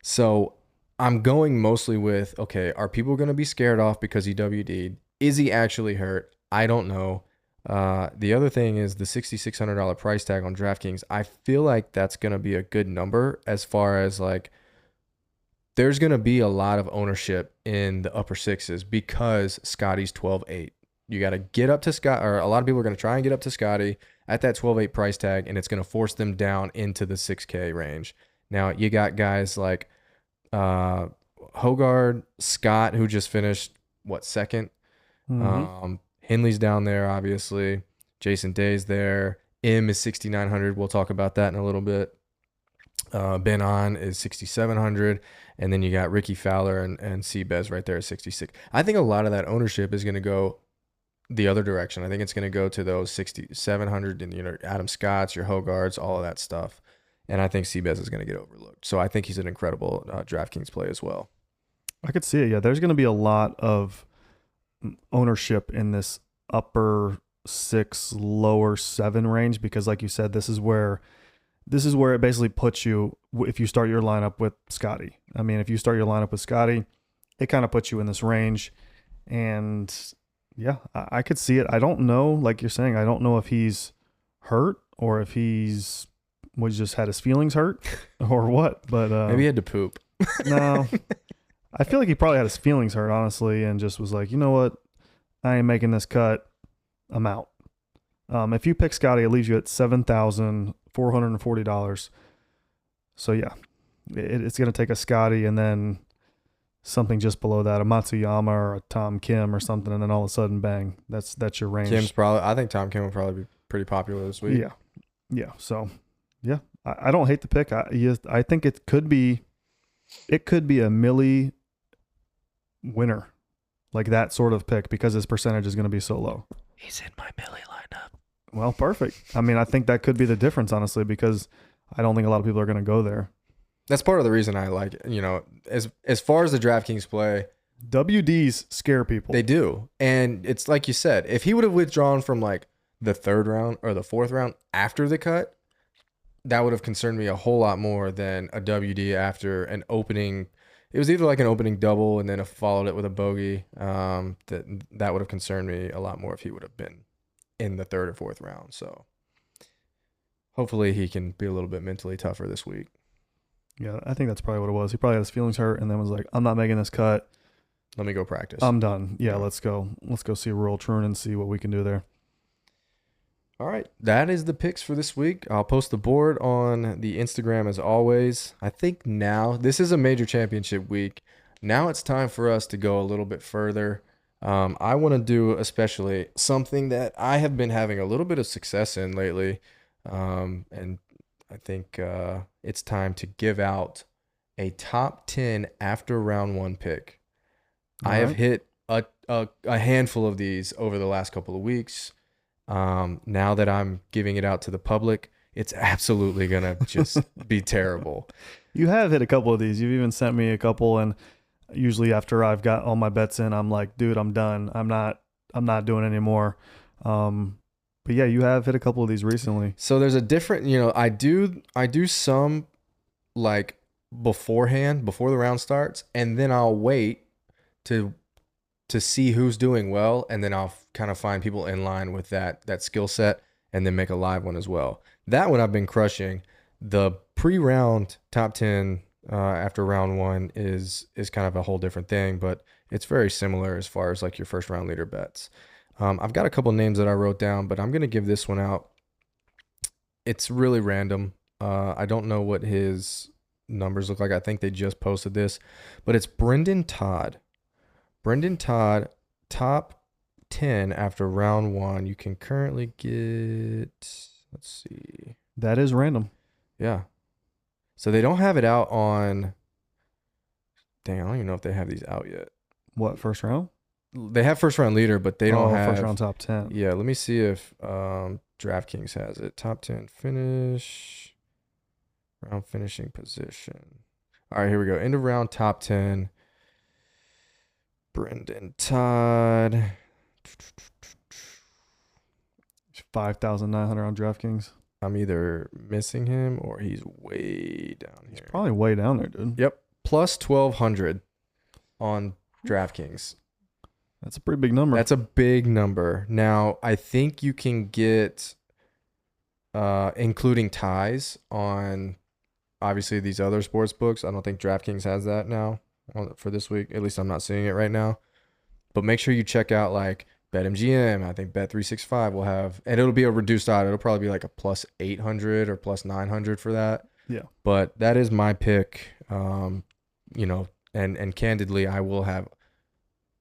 So I'm going mostly with, okay, are people going to be scared off because he WD'd? Is he actually hurt? I don't know. The other thing is the $6,600 price tag on DraftKings. I feel like that's going to be a good number as far as like, there's going to be a lot of ownership in the upper sixes because Scotty's 12.8. You got to get up to Scott, or a lot of people are going to try and get up to Scotty at that 12.8 price tag, and it's going to force them down into the 6K range. Now, you got guys like Hogard, Scott, who just finished, second? Mm-hmm. Henley's down there, obviously. Jason Day's there. M is 6,900. We'll talk about that in a little bit. Ben On is 6,700. And then you got Ricky Fowler and Seabez right there at 66. I think a lot of that ownership is going to go the other direction. I think it's going to go to those 6,700 and Adam Scotts, your Hogards, all of that stuff. And I think Seabez is going to get overlooked. So I think he's an incredible DraftKings play as well. I could see it. Yeah, there's going to be a lot of ownership in this upper 6, lower 7 range, because like you said, this is where it basically puts you if you start your lineup with Scotty. I mean, if you start your lineup with Scotty, it kind of puts you in this range. And yeah, I could see it. I don't know, like you're saying, I don't know if he's hurt or if was just had his feelings hurt or what, but maybe he had to poop. No, I feel like he probably had his feelings hurt, honestly, and just was like, you know what, I ain't making this cut. I'm out. If you pick Scotty, it leaves you at $7,440. So yeah, it's gonna take a Scotty and then something just below that, a Matsuyama or a Tom Kim or something, and then all of a sudden, bang, that's your range. I think Tom Kim will probably be pretty popular this week. Yeah. So yeah, I don't hate the pick. I think it could be a Millie winner, like that sort of pick, because his percentage is going to be so low. He's in my Millie lineup. Well, perfect. I mean, I think that could be the difference, honestly, because I don't think a lot of people are going to go there. That's part of the reason I like, as far as the DraftKings play, WDs scare people. They do. And it's like you said, if he would have withdrawn from like the 3rd round or the 4th round after the cut, that would have concerned me a whole lot more than a WD after an opening. It was either like an opening double and then followed it with a bogey. That would have concerned me a lot more if he would have been in the 3rd or 4th round. So hopefully he can be a little bit mentally tougher this week. Yeah, I think that's probably what it was. He probably had his feelings hurt and then was like, I'm not making this cut. Let me go practice. I'm done. Yeah, let's go. Let's go see Royal Troon and see what we can do there. All right. That is the picks for this week. I'll post the board on the Instagram as always. I think now, this is a major championship week. Now it's time for us to go a little bit further. I want to do especially something that I have been having a little bit of success in lately. And I think it's time to give out a top 10 after round 1 pick. All I have right. hit a handful of these over the last couple of weeks. Now that I'm giving it out to the public, it's absolutely going to just be terrible. You have hit a couple of these. You've even sent me a couple, and usually after I've got all my bets in, I'm like, dude, I'm done. I'm not doing it anymore. But yeah, you have hit a couple of these recently. So there's a different, I do some like beforehand, before the round starts, and then I'll wait to see who's doing well, and then I'll kind of find people in line with that skill set, and then make a live one as well. That one I've been crushing. The pre-round top 10 after round 1 is kind of a whole different thing, but it's very similar as far as like your first round leader bets. I've got a couple names that I wrote down, but I'm going to give this one out. It's really random. I don't know what his numbers look like. I think they just posted this, but it's Brendan Todd. Brendan Todd, top 10 after round 1. You can currently get, let's see. That is random. Yeah. So they don't have it out on, dang, I don't even know if they have these out yet. What, first round? They have first round leader, but they don't have first round top 10. Yeah, let me see if DraftKings has it. Top 10 finish, round finishing position. All right, here we go. End of round top 10. Brendan Todd. 5,900 on DraftKings. I'm either missing him or he's way down here. He's probably way down there, dude. Yep, plus 1,200 on DraftKings. That's a pretty big number. That's a big number. Now, I think you can get, including ties on, obviously, these other sports books. I don't think DraftKings has that now for this week. At least I'm not seeing it right now. But make sure you check out, like, BetMGM. I think Bet365 will have, and it'll be a reduced odd. It'll probably be like a plus 800 or plus 900 for that. Yeah. But that is my pick. And candidly, I will have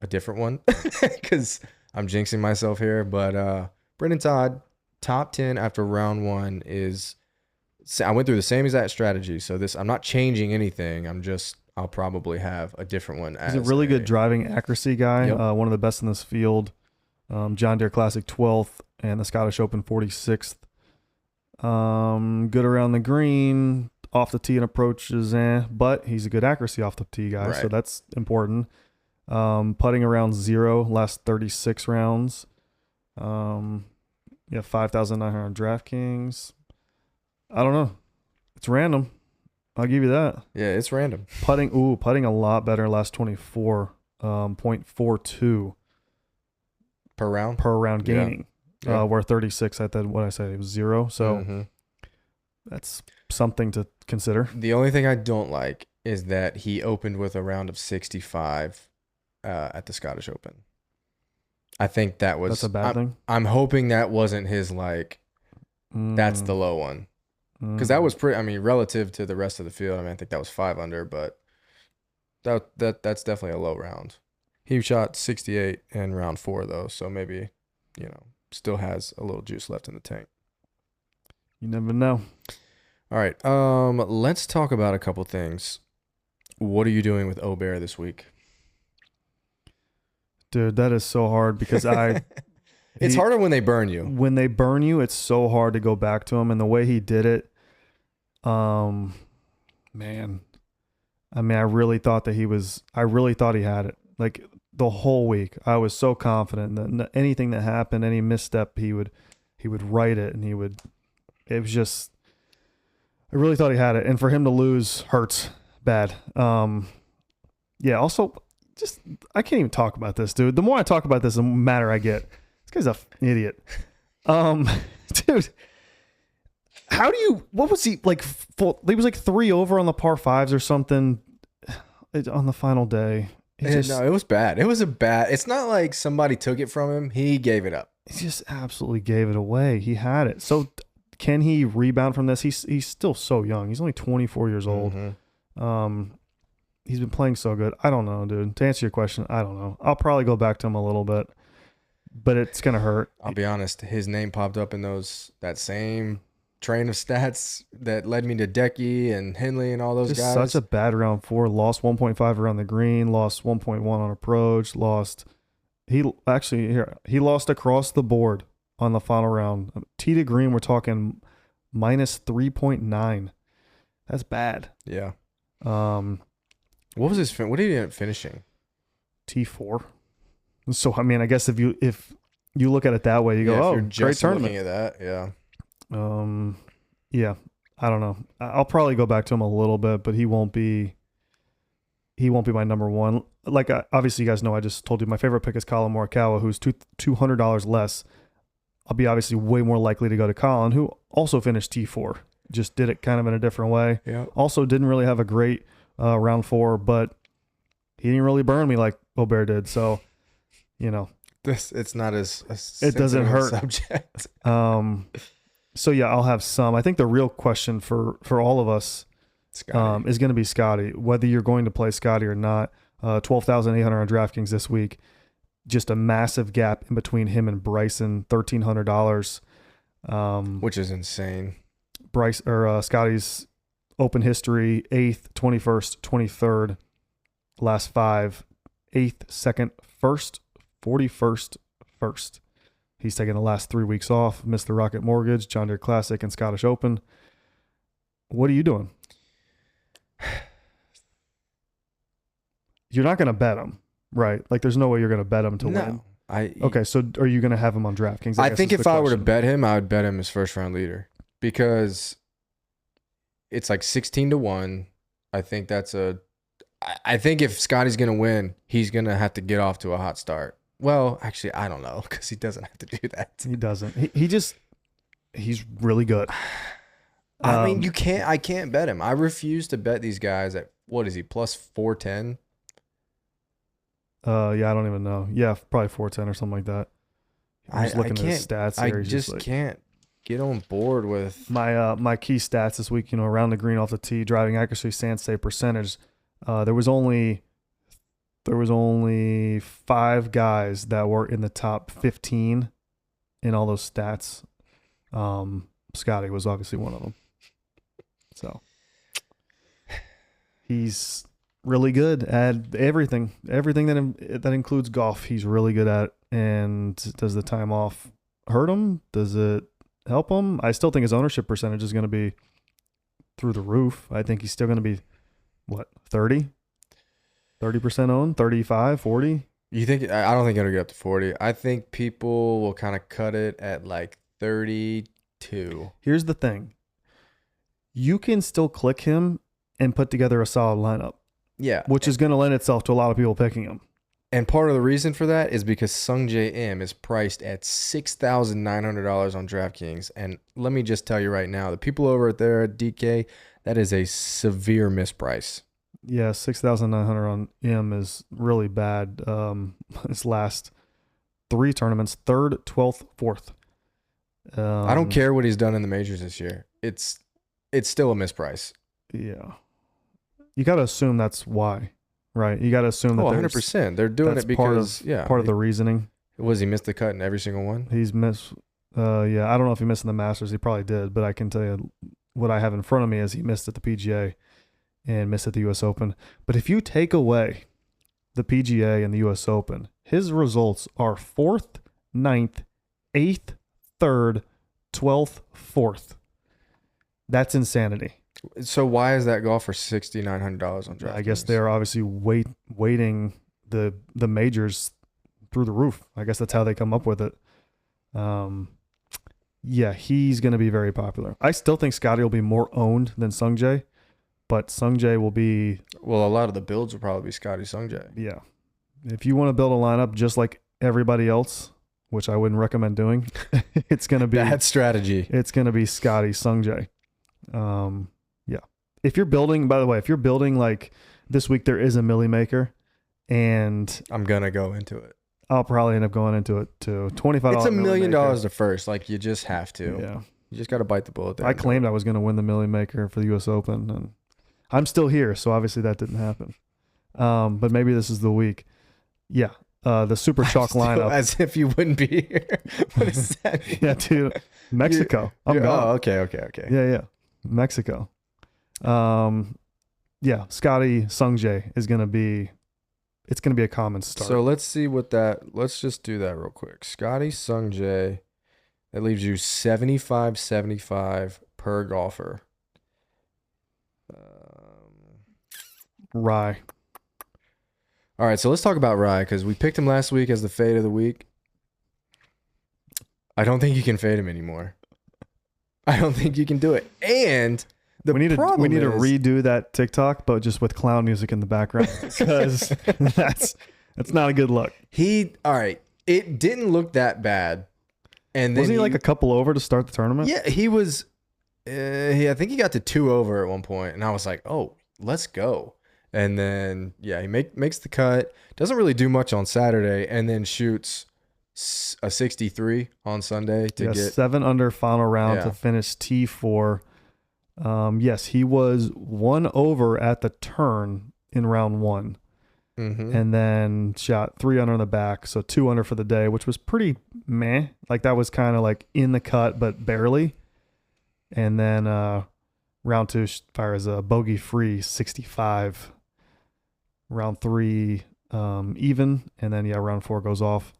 a different one because I'm jinxing myself here. But Brendan Todd, top 10 after round 1 is, I went through the same exact strategy. So I'm not changing anything. I'll probably have a different one. He's a really good driving accuracy guy. Yep. One of the best in this field. John Deere Classic 12th and the Scottish Open 46th. Good around the green, off the tee and approaches, but he's a good accuracy off the tee guy, so Right. that's important. Putting around 0 last 36 rounds. 5,900 DraftKings. I don't know. It's random. I'll give you that. Yeah, it's random. Putting a lot better last 24. 0.42 Per round? per round gaining. Yeah. Where 36, I thought, what I said, it was 0. So Mhm. that's something to consider. The only thing I don't like is that he opened with a round of 65 at the Scottish Open. I think that was... That's a bad thing. I'm hoping that wasn't his, like, that's the low one. Because that was pretty... I mean, relative to the rest of the field, I mean, I think that was 5 under, but that's definitely a low round. He shot 68 in round 4, though, so maybe, still has a little juice left in the tank. You never know. All right, let's talk about a couple things. What are you doing with Aubert this week? Dude, that is so hard because It's harder when they burn you. when they burn you, it's so hard to go back to him. And the way he did it, man, I mean, I really thought he had it. Like the whole week, I was so confident that anything that happened, any misstep, he would write it, and it was just, I really thought he had it. And for him to lose hurts bad. Also, just, I can't even talk about this, dude. The more I talk about this, the madder I get. This guy's an idiot. Dude, what was he like? He was like 3 over on the par 5s or something on the final day. No, it was bad. It's not like somebody took it from him. He gave it up. He just absolutely gave it away. He had it. So can he rebound from this? He's still so young. He's only 24 years old. Mm-hmm. He's been playing so good. I don't know, dude. To answer your question, I don't know. I'll probably go back to him a little bit, but it's gonna hurt. I'll be honest. His name popped up in that same train of stats that led me to Decky and Henley and all those Just guys. such a bad round 4. Lost 1.5 around the green. Lost 1.1 on approach. He lost across the board on the final round. Tee to green, we're talking minus 3.9. That's bad. Yeah. What was his? What did he end up finishing? T4. So I mean, I guess if you look at it that way, you go, if "Oh, you're great just tournament." looking at that, yeah. Yeah. I don't know. I'll probably go back to him a little bit, but he won't be my number one. Like obviously, you guys know I just told you my favorite pick is Colin Morikawa, who's $200 less. I'll be obviously way more likely to go to Colin, who also finished T4. Just did it kind of in a different way. Yeah. Also didn't really have a great round 4, but he didn't really burn me like Aubert did. So, It's not as it doesn't hurt. Subject. So yeah, I'll have some. I think the real question for all of us is going to be Scotty. Whether you're going to play Scotty or not, 12,800 on DraftKings this week. Just a massive gap in between him and Bryson, $1,300. Which is insane. Scotty's open history: 8th, 21st, 23rd, last 5, 8th, 2nd, 1st, 41st, 1st. He's taken the last 3 weeks off, missed the Rocket Mortgage, John Deere Classic, and Scottish Open. What are you doing? You're not going to bet him, right? Like, there's no way you're going to bet him to win. Okay, so are you going to have him on DraftKings? I think if I were to bet him, I would bet him as first round leader because it's like 16-1. I think I think if Scotty's going to win, he's going to have to get off to a hot start. Well, actually, I don't know because he doesn't have to do that. He doesn't. He's really good. I mean, I can't bet him. I refuse to bet these guys at, what is he, plus 410? Yeah, I don't even know. Yeah, probably 410 or something like that. I'm just looking at his stats here. I just can't get on board with my key stats this week. Around the green, off the tee, driving accuracy, sand save percentage. There was only 5 guys that were in the top 15 in all those stats. Scotty was obviously one of them. So he's really good at everything that includes golf. He's really good at. And does the time off hurt him? Does it help him? I still think his ownership percentage is going to be through the roof. I think he's still going to be 30. 30% owned, 35, 40. You think? I don't think it'll get up to 40. I think people will kind of cut it at like 32. Here's the thing. You can still click him and put together a solid lineup, Yeah. which is going to lend itself to a lot of people picking him. And part of the reason for that is because Sungjae Im is priced at $6,900 on DraftKings. And let me just tell you right now, the people over there at DK, that is a severe misprice. Yeah, 6,900 on him is really bad. His last 3 tournaments, 3rd, 12th, 4th. I don't care what he's done in the majors this year. It's still a misprice. Yeah. You got to assume that's why, right? You got to assume that 100%. They're doing that's it because, part of the reasoning. Was he missed the cut in every single one? He's missed. Yeah, I don't know if he missed in the Masters. He probably did, but I can tell you what I have in front of me is he missed at the PGA and missed at the U.S. Open. But if you take away the PGA and the U.S. Open, his results are 4th, 9th, 8th, 3rd, 12th, 4th. That's insanity. So why is that golf for $6,900 on DraftKings? I guess they're obviously waiting the majors through the roof. I guess that's how they come up with it. Yeah, he's going to be very popular. I still think Scotty will be more owned than Sungjae, but Sungjae will be... Well, a lot of the builds will probably be Scotty Sungjae. Yeah. If you want to build a lineup just like everybody else, which I wouldn't recommend doing, it's going to be... Bad strategy. It's going to be Scotty Sungjae. Yeah. If you're building, by the way, if you're building like this week, there is a Millie Maker, and I'm going to go into it. I'll probably end up going into it too. $25. It's $1 million to first. Like, you just have to. Yeah. You just got to bite the bullet there. I claimed I was going to win the Millie Maker for the U.S. Open, and I'm still here, so obviously that didn't happen. But maybe this is the week. Yeah. The Super Chalk lineup. As if you wouldn't be here. What is that? Yeah, dude. Mexico. I'm gone. Oh, okay. Yeah. Mexico. Yeah. Scotty Sungjae is going to be... It's going to be a common start. So let's just do that real quick. Scotty Sungjae, that leaves you 75 per golfer. Rye. All right, so let's talk about Rye because we picked him last week as the fade of the week. I don't think you can fade him anymore. I don't think you can do it. And we need to redo that TikTok, but just with clown music in the background because that's not a good look. All right. It didn't look that bad. And then wasn't he like a couple over to start the tournament? Yeah, he was. I think he got to 2 over at one point, and I was like, "Oh, let's go!" And then he makes the cut. Doesn't really do much on Saturday, and then shoots a 63 on Sunday to get 7 under final round to finish T4. Yes, he was 1 over at the turn in round 1. Mm-hmm. And then shot 3 under in the back, so 2 under for the day, which was pretty meh. Like that was kind of like in the cut, but barely. And then round 2 fires a bogey free 65. Round 3 even, and then round 4 goes off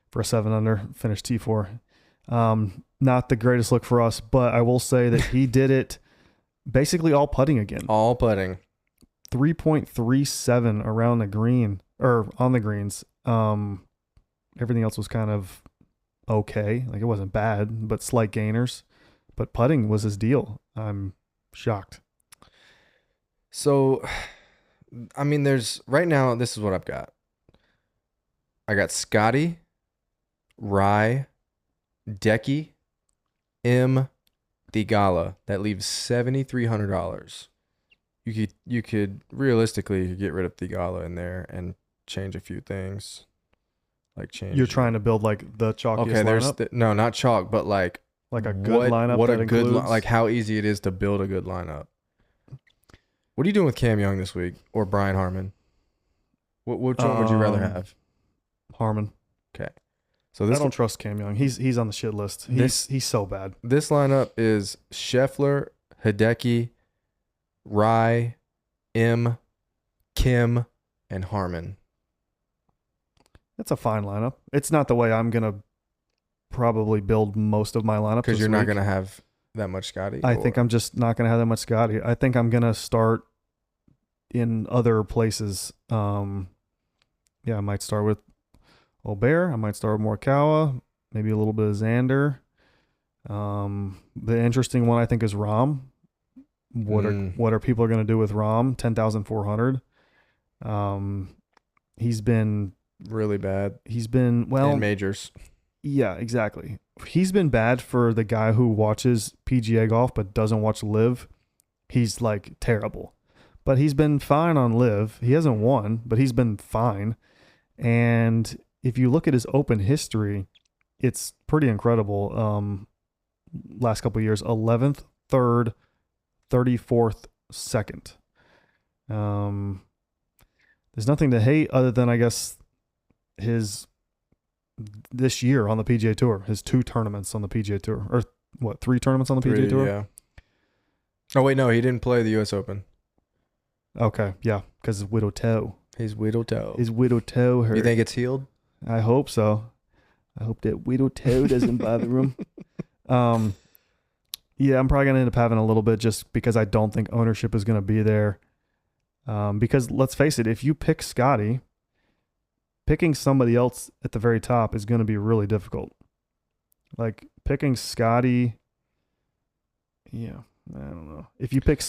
for a 7 under, finished T4. Not the greatest look for us, but I will say that he did it basically all putting again. All putting. 3.37 around the green or on the greens. Everything else was kind of okay. Like it wasn't bad, but slight gainers. But putting was his deal. I'm shocked. So, I mean, right now, this is what I've got. I got Scotty, Rye, Decky, M, Theegala. That leaves $7,300. You could realistically get rid of Theegala in there and change a few things. Like change. You're trying to build like the chalkiest lineup? No, not chalk, but like a good lineup. What that a good includes... like how easy it is to build a good lineup. What are you doing with Cam Young this week or Brian Harmon? Which one would you rather have? Harmon. Okay. So this I don't trust Cam Young. He's on the shit list. He's so bad. This lineup is Scheffler, Hideki, Rye, M, Kim, and Harmon. That's a fine lineup. It's not the way I'm gonna probably build most of my lineup because you're not gonna have that much Scotty. I think I'm just not gonna have that much Scotty. I think I'm gonna start in other places. Yeah, I might start with Obear. I might start with Morikawa. Maybe a little bit of Xander. The interesting one I think is Rahm. What are people going to do with Rahm? 10,400. He's been really bad. He's been in majors. Yeah, exactly. He's been bad for the guy who watches PGA golf but doesn't watch Live. He's like terrible. But he's been fine on Live. He hasn't won, but he's been fine. And if you look at his Open history, it's pretty incredible. Last couple of years, 11th, 3rd, 34th, 2nd. There's nothing to hate other than, I guess, this year on the PGA Tour, his 2 tournaments on the PGA Tour, or what, 3 tournaments on the PGA Tour? Yeah. Oh wait, no, he didn't play the U.S. Open. Okay, yeah, because his widow toe. His widow toe. His widow toe hurt. You think it's healed? I hope so. I hope that widow toe doesn't bother him. Yeah, I'm probably gonna end up having a little bit just because I don't think ownership is gonna be there. Because let's face it, if you pick Scotty, picking somebody else at the very top is going to be really difficult. Like picking Scotty, yeah, I don't know. If you pick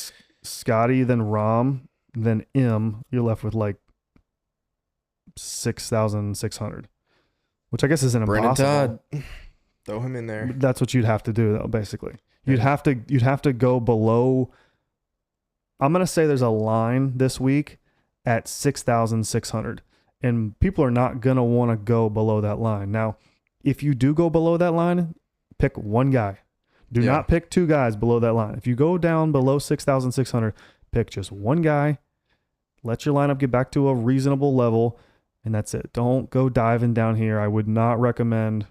Scotty, then Rahm, then M, you're left with like 6,600, which I guess isn't Brandon impossible. Todd, throw him in there. That's what you'd have to do, though. Basically, you'd have to go below. I'm gonna say there's a line this week at 6,600. And people are not going to want to go below that line. Now, if you do go below that line, pick one guy. Do not pick 2 guys below that line. If you go down below 6,600, pick just one guy. Let your lineup get back to a reasonable level, and that's it. Don't go diving down here. I would not recommend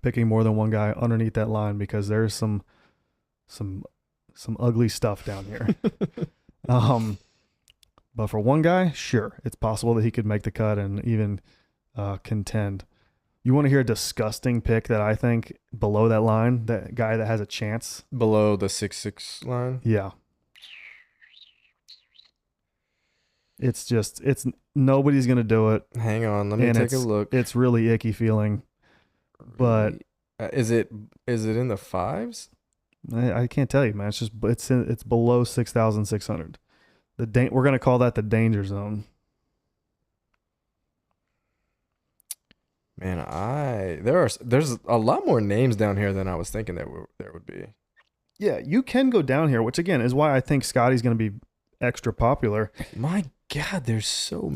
picking more than one guy underneath that line because there's some ugly stuff down here. But for one guy, sure, it's possible that he could make the cut and even contend. You want to hear a disgusting pick that I think below that line, that guy that has a chance? Below the 6-6 line? Yeah. It's nobody's going to do it. Hang on, let me take a look. It's really icky feeling. But is it in the 5s? I can't tell you, man. It's below 6,600. We're going to call that the danger zone. Man, there's a lot more names down here than I was thinking there would be. Yeah, you can go down here, which again is why I think Scotty's going to be extra popular. My God,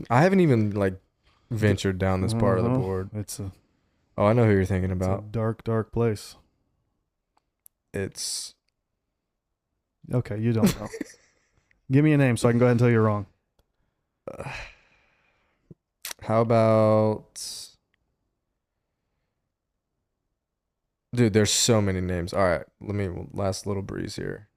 I haven't even like ventured down this part of the board. Oh, I know who you're thinking about. It's a dark, dark place. It's okay. You don't know. Give me a name so I can go ahead and tell you wrong. How about... Dude, there's so many names. All right, last little breeze here.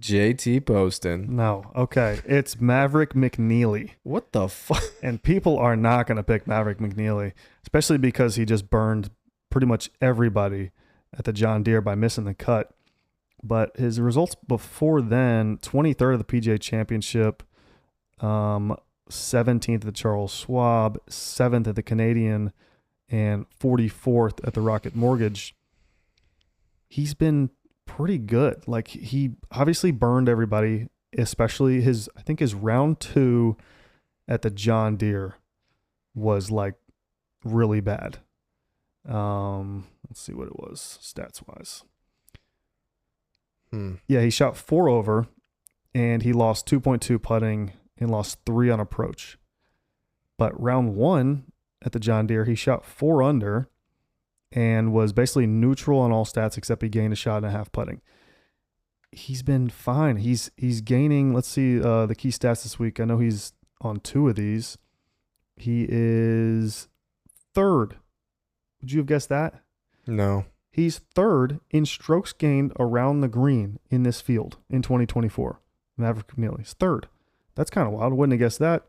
JT Poston. No. Okay. It's Maverick McNeely. What the fuck? And people are not going to pick Maverick McNeely, especially because he just burned pretty much everybody at the John Deere by missing the cut. But his results before then, 23rd of the PGA Championship, 17th at the Charles Schwab, 7th at the Canadian, and 44th at the Rocket Mortgage. He's been pretty good. Like, he obviously burned everybody, especially I think his round 2 at the John Deere was like really bad. Let's see what it was stats wise. Yeah, he shot 4 over and he lost 2.2 putting and lost 3 on approach. But round 1 at the John Deere, he shot 4 under and was basically neutral on all stats except he gained a shot and a half putting. He's been fine. He's gaining, let's see the key stats this week. I know he's on 2 of these. He is 3rd. Would you have guessed that? No. He's 3rd in strokes gained around the green in this field in 2024. Maverick McNeely's 3rd. That's kind of wild. Wouldn't have guessed that.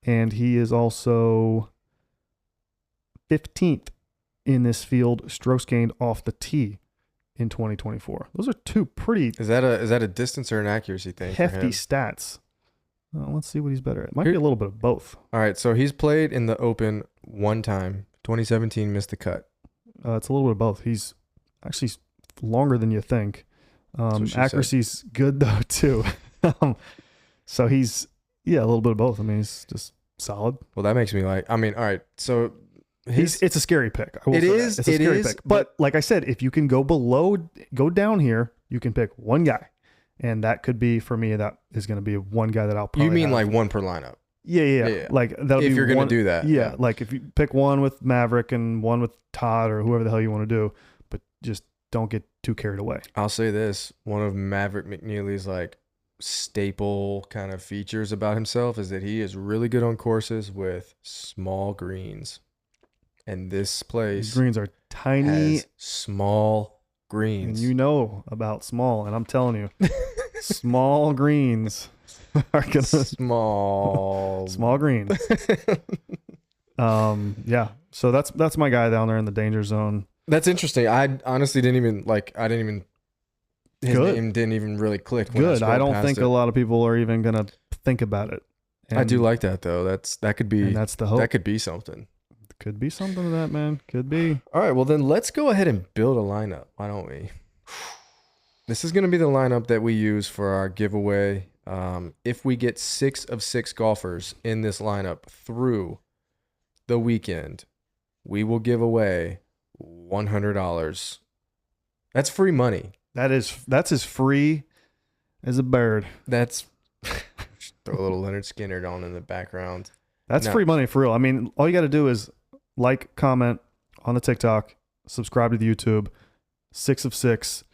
And he is also 15th in this field, strokes gained off the tee in 2024. Those are two pretty Is that a distance or an accuracy thing? for hefty him? stats. Let's see what he's better at. Might Here- be a little bit of both. All right, so he's played in the Open one time. 2017 missed the cut. It's a little bit of both. He's actually longer than you think. what she said. Accuracy's good though too. So he's a little bit of both. I mean, he's just solid. Well, that makes me like. I mean, all right. So It's a scary pick. I will It say that. is, It's a it scary is, pick. But like I said, if you can go down here, you can pick one guy, and that could be for me. That is going to be one guy that I'll probably. you mean have. like one per lineup? Yeah. Like that'll If be you're gonna one- do that, Yeah, like if you pick one with Maverick and one with Todd or whoever the hell you want to do, but just don't get too carried away. I'll say this: one of Maverick McNeely's like staple kind of features about himself is that he is really good on courses with small greens, and this These place greens are tiny, has small and greens. you know about small, and I'm telling you, small greens are gonna small small greens. Yeah. So that's my guy down there in the danger zone. That's interesting. I honestly didn't even his Good. name didn't even really click. when Good. I scrolled don't past think it. a lot of people are even gonna think about it. I do like that though. That could be and that's the hope. that could be something. Could be something to that, man. Could be. All right, well then let's go ahead and build a lineup. Why don't we? This is going to be the lineup that we use for our giveaway. If we get 6 of 6 golfers in this lineup through the weekend, we will give away $100. That's free money. That's as free as a bird. That's throw a little Leonard Skinner on in the background. That's No. free money for real. I mean, all you got to do is like, comment on the TikTok, subscribe to the YouTube. 6 of 6,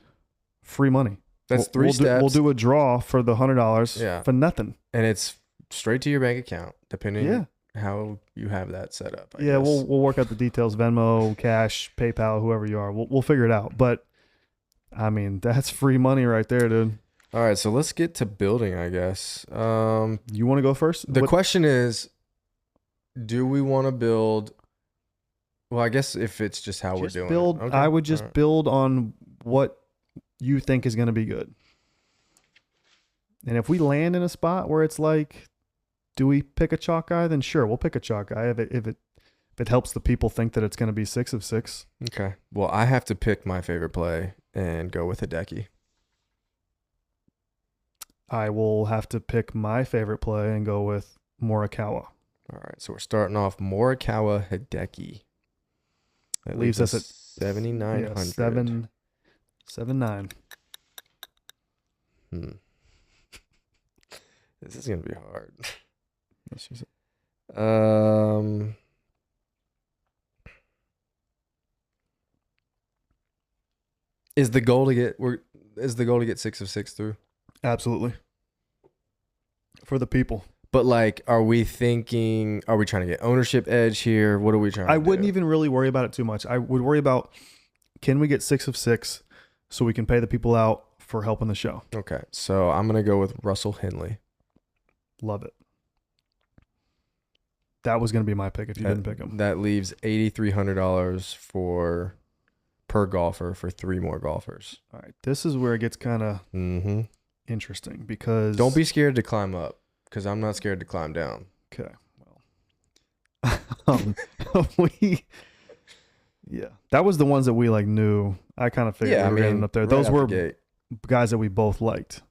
free money. That's 3 we'll steps. We'll do a draw for the $100 Yeah. for nothing. And it's straight to your bank account, depending Yeah. how you have that set up. I Yeah, guess. we'll work out the details. Venmo, Cash, PayPal, whoever you are, we'll figure it out. But I mean, that's free money right there, dude. All right, so let's get to building, I guess. You want to go first? The What- question is, do we want to build? Well, I guess if it's just how we're just doing build. it. Okay, I would just all right. build on what you think is going to be good. And if we land in a spot where it's like, do we pick a chalk guy? Then sure, we'll pick a chalk guy if it helps the people think that it's going to be 6 of 6. Okay. Well, I have to pick my favorite play and go with Hideki. I will have to pick my favorite play and go with Morikawa. All right, so we're starting off Morikawa Hideki. That Leaves us at 7,900. 7-9. This is gonna be hard. That's just- Is the goal to get 6 of 6 through? Absolutely. For the people. But like, are we trying to get ownership edge here? What are we trying to I do? wouldn't even really worry about it too much. I would worry about, can we get 6 of 6 so we can pay the people out for helping the show? Okay, so I'm going to go with Russell Henley. Love it. That was going to be my pick if you didn't pick him. That leaves $8,300 per golfer for 3 more golfers. All right. This is where it gets kind of Mm-hmm. interesting because. Don't be scared to climb up, because I'm not scared to climb down. Okay. Well. Yeah. That was the ones that we like knew. I kind of figured we were getting up there. right Those out were the gate. guys that we both liked.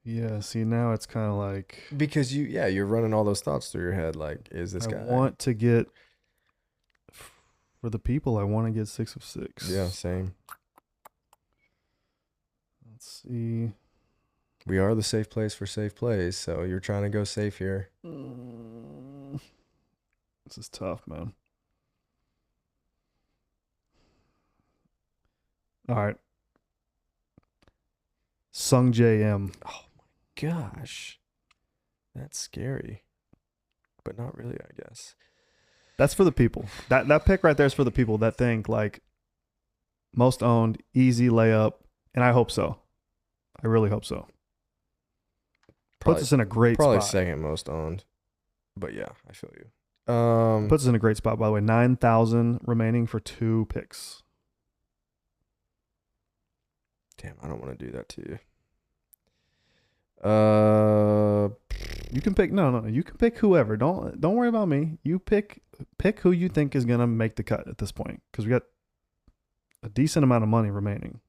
Yeah, see now it's kind of like Because you're running all those thoughts through your head. Like, is this I guy? want to get for the people. I want to get 6 of 6. Yeah, same. Let's see. We are the safe place for safe plays, so you're trying to go safe here. This is tough, man. All right. Sung JM. Gosh, that's scary, but not really, I guess. That's for the people. That pick right there is for the people that think like most owned, easy layup, and I hope so. I really hope so. Puts us in a great Probably spot. second most owned, but yeah, I feel you. Puts us in a great spot, by the way. 9,000 remaining for 2 picks. Damn, I don't want to do that to you. You can pick. No. You can pick whoever. Don't worry about me. You pick who you think is gonna make the cut at this point, because we got a decent amount of money remaining.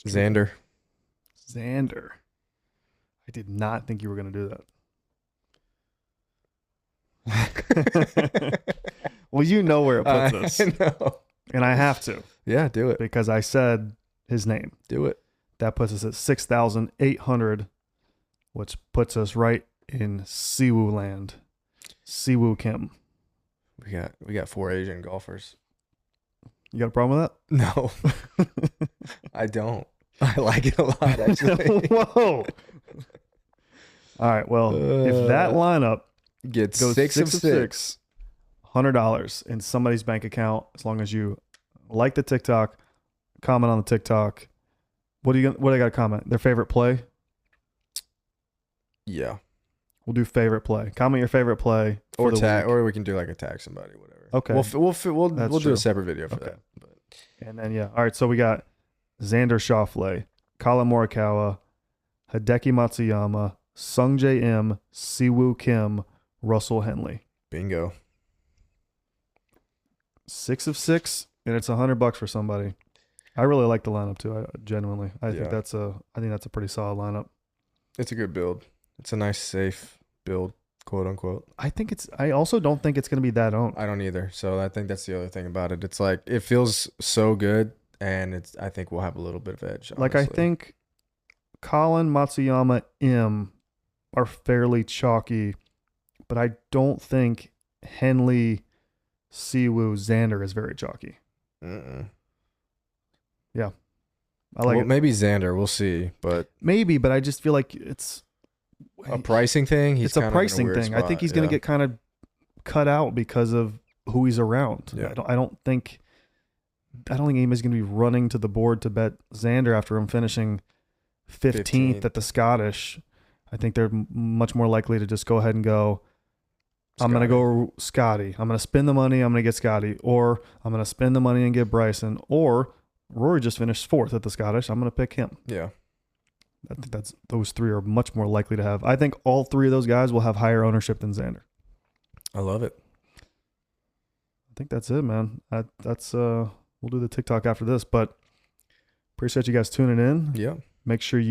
Xander. I did not think you were gonna do that. Well, you know where it puts us. I know. And I have to. Yeah, do it. Because I said his name. Do it. That puts us at 6,800, which puts us right in Siwoo land. Siwoo Kim. We got 4 Asian golfers. You got a problem with No. I don't. I like it a lot, that? actually. Whoa. All right. Well, if that lineup gets goes 6 of 6. $100 in somebody's bank account, as long as you like the TikTok, comment on the TikTok. What I got to comment? Their favorite play? Yeah. We'll do favorite play. Comment your favorite play Or tag, or we can do like a tag somebody, whatever. Okay. We'll do a separate video for that. But. And then all right. So we got Xander Schauffele, Colin Morikawa, Hideki Matsuyama, Sungjae Im, Siwoo Kim, Russell Henley. Bingo. 6 of 6, and it's $100 for somebody. I really like the lineup too. I think that's a pretty solid lineup. It's a good build. It's a nice, safe build, quote unquote. I also don't think it's going to be that owned. I don't either. So I think that's the other thing about it. It's like it feels so good, and I think we'll have a little bit of edge. Honestly. Like I think Colin, Matsuyama, Im are fairly chalky, but I don't think Henley, Siwoo, Xander is very chalky. Yeah. I like it. Maybe Xander. We'll see. But I just feel like it's a pricing thing. It's a pricing thing. I think he's going to get kind of cut out because of who he's around. Yeah. I don't think anybody's going to be running to the board to bet Xander after him finishing 15th at the Scottish. I think they're much more likely to just go ahead and go, I'm going to go Scotty. I'm going to spend the money. I'm going to get Scotty. Or I'm going to spend the money and get Bryson. Or Rory just finished 4th at the Scottish. I'm going to pick him. Yeah. I think those 3 are much more likely to have. I think all 3 of those guys will have higher ownership than Xander. I love it. I think that's it, man. We'll do the TikTok after this, but appreciate you guys tuning in. Yeah. Make sure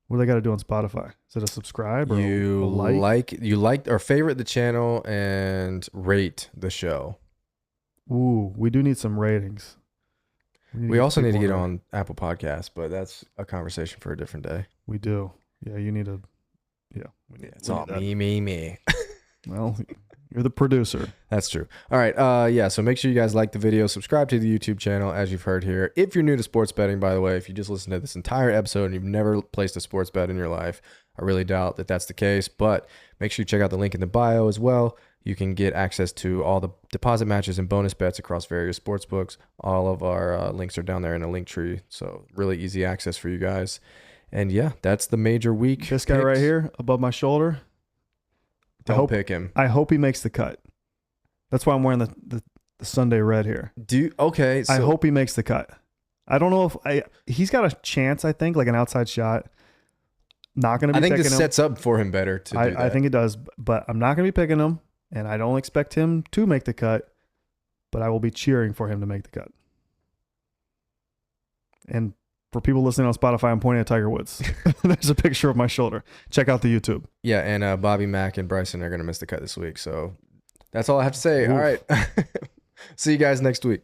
what do they got to do on Spotify? Is it a subscribe or you like or favorite the channel and rate the show? Ooh, we do need some ratings. We also need to get on Apple Podcasts, but that's a conversation for a different day. We do. Yeah, you need to. Yeah, it's all me. Well, you're the producer. That's true. All right. Yeah. So make sure you guys like the video, subscribe to the YouTube channel, as you've heard here. If you're new to sports betting, by the way, if you just listened to this entire episode and you've never placed a sports bet in your life, I really doubt that that's the case. But make sure you check out the link in the bio as well. You can get access to all the deposit matches and bonus bets across various sports books. All of our links are down there in a link tree. So really easy access for you guys. And yeah, that's the major week. This guy right here above my shoulder. Don't pick him. I hope he makes the cut. That's why I'm wearing the Sunday red here. Okay. So I hope he makes the cut. I don't know if he's got a chance, I think, like an outside shot. Not going to be picking him. I think this sets up for him better to do that. I think it does, but I'm not going to be picking him, and I don't expect him to make the cut, but I will be cheering for him to make the cut. And for people listening on Spotify, I'm pointing at Tiger Woods. There's a picture of my shoulder. Check out the YouTube. Yeah, and Bobby Mack and Bryson are going to miss the cut this week. So that's all I have to say. Oof. All right. See you guys next week.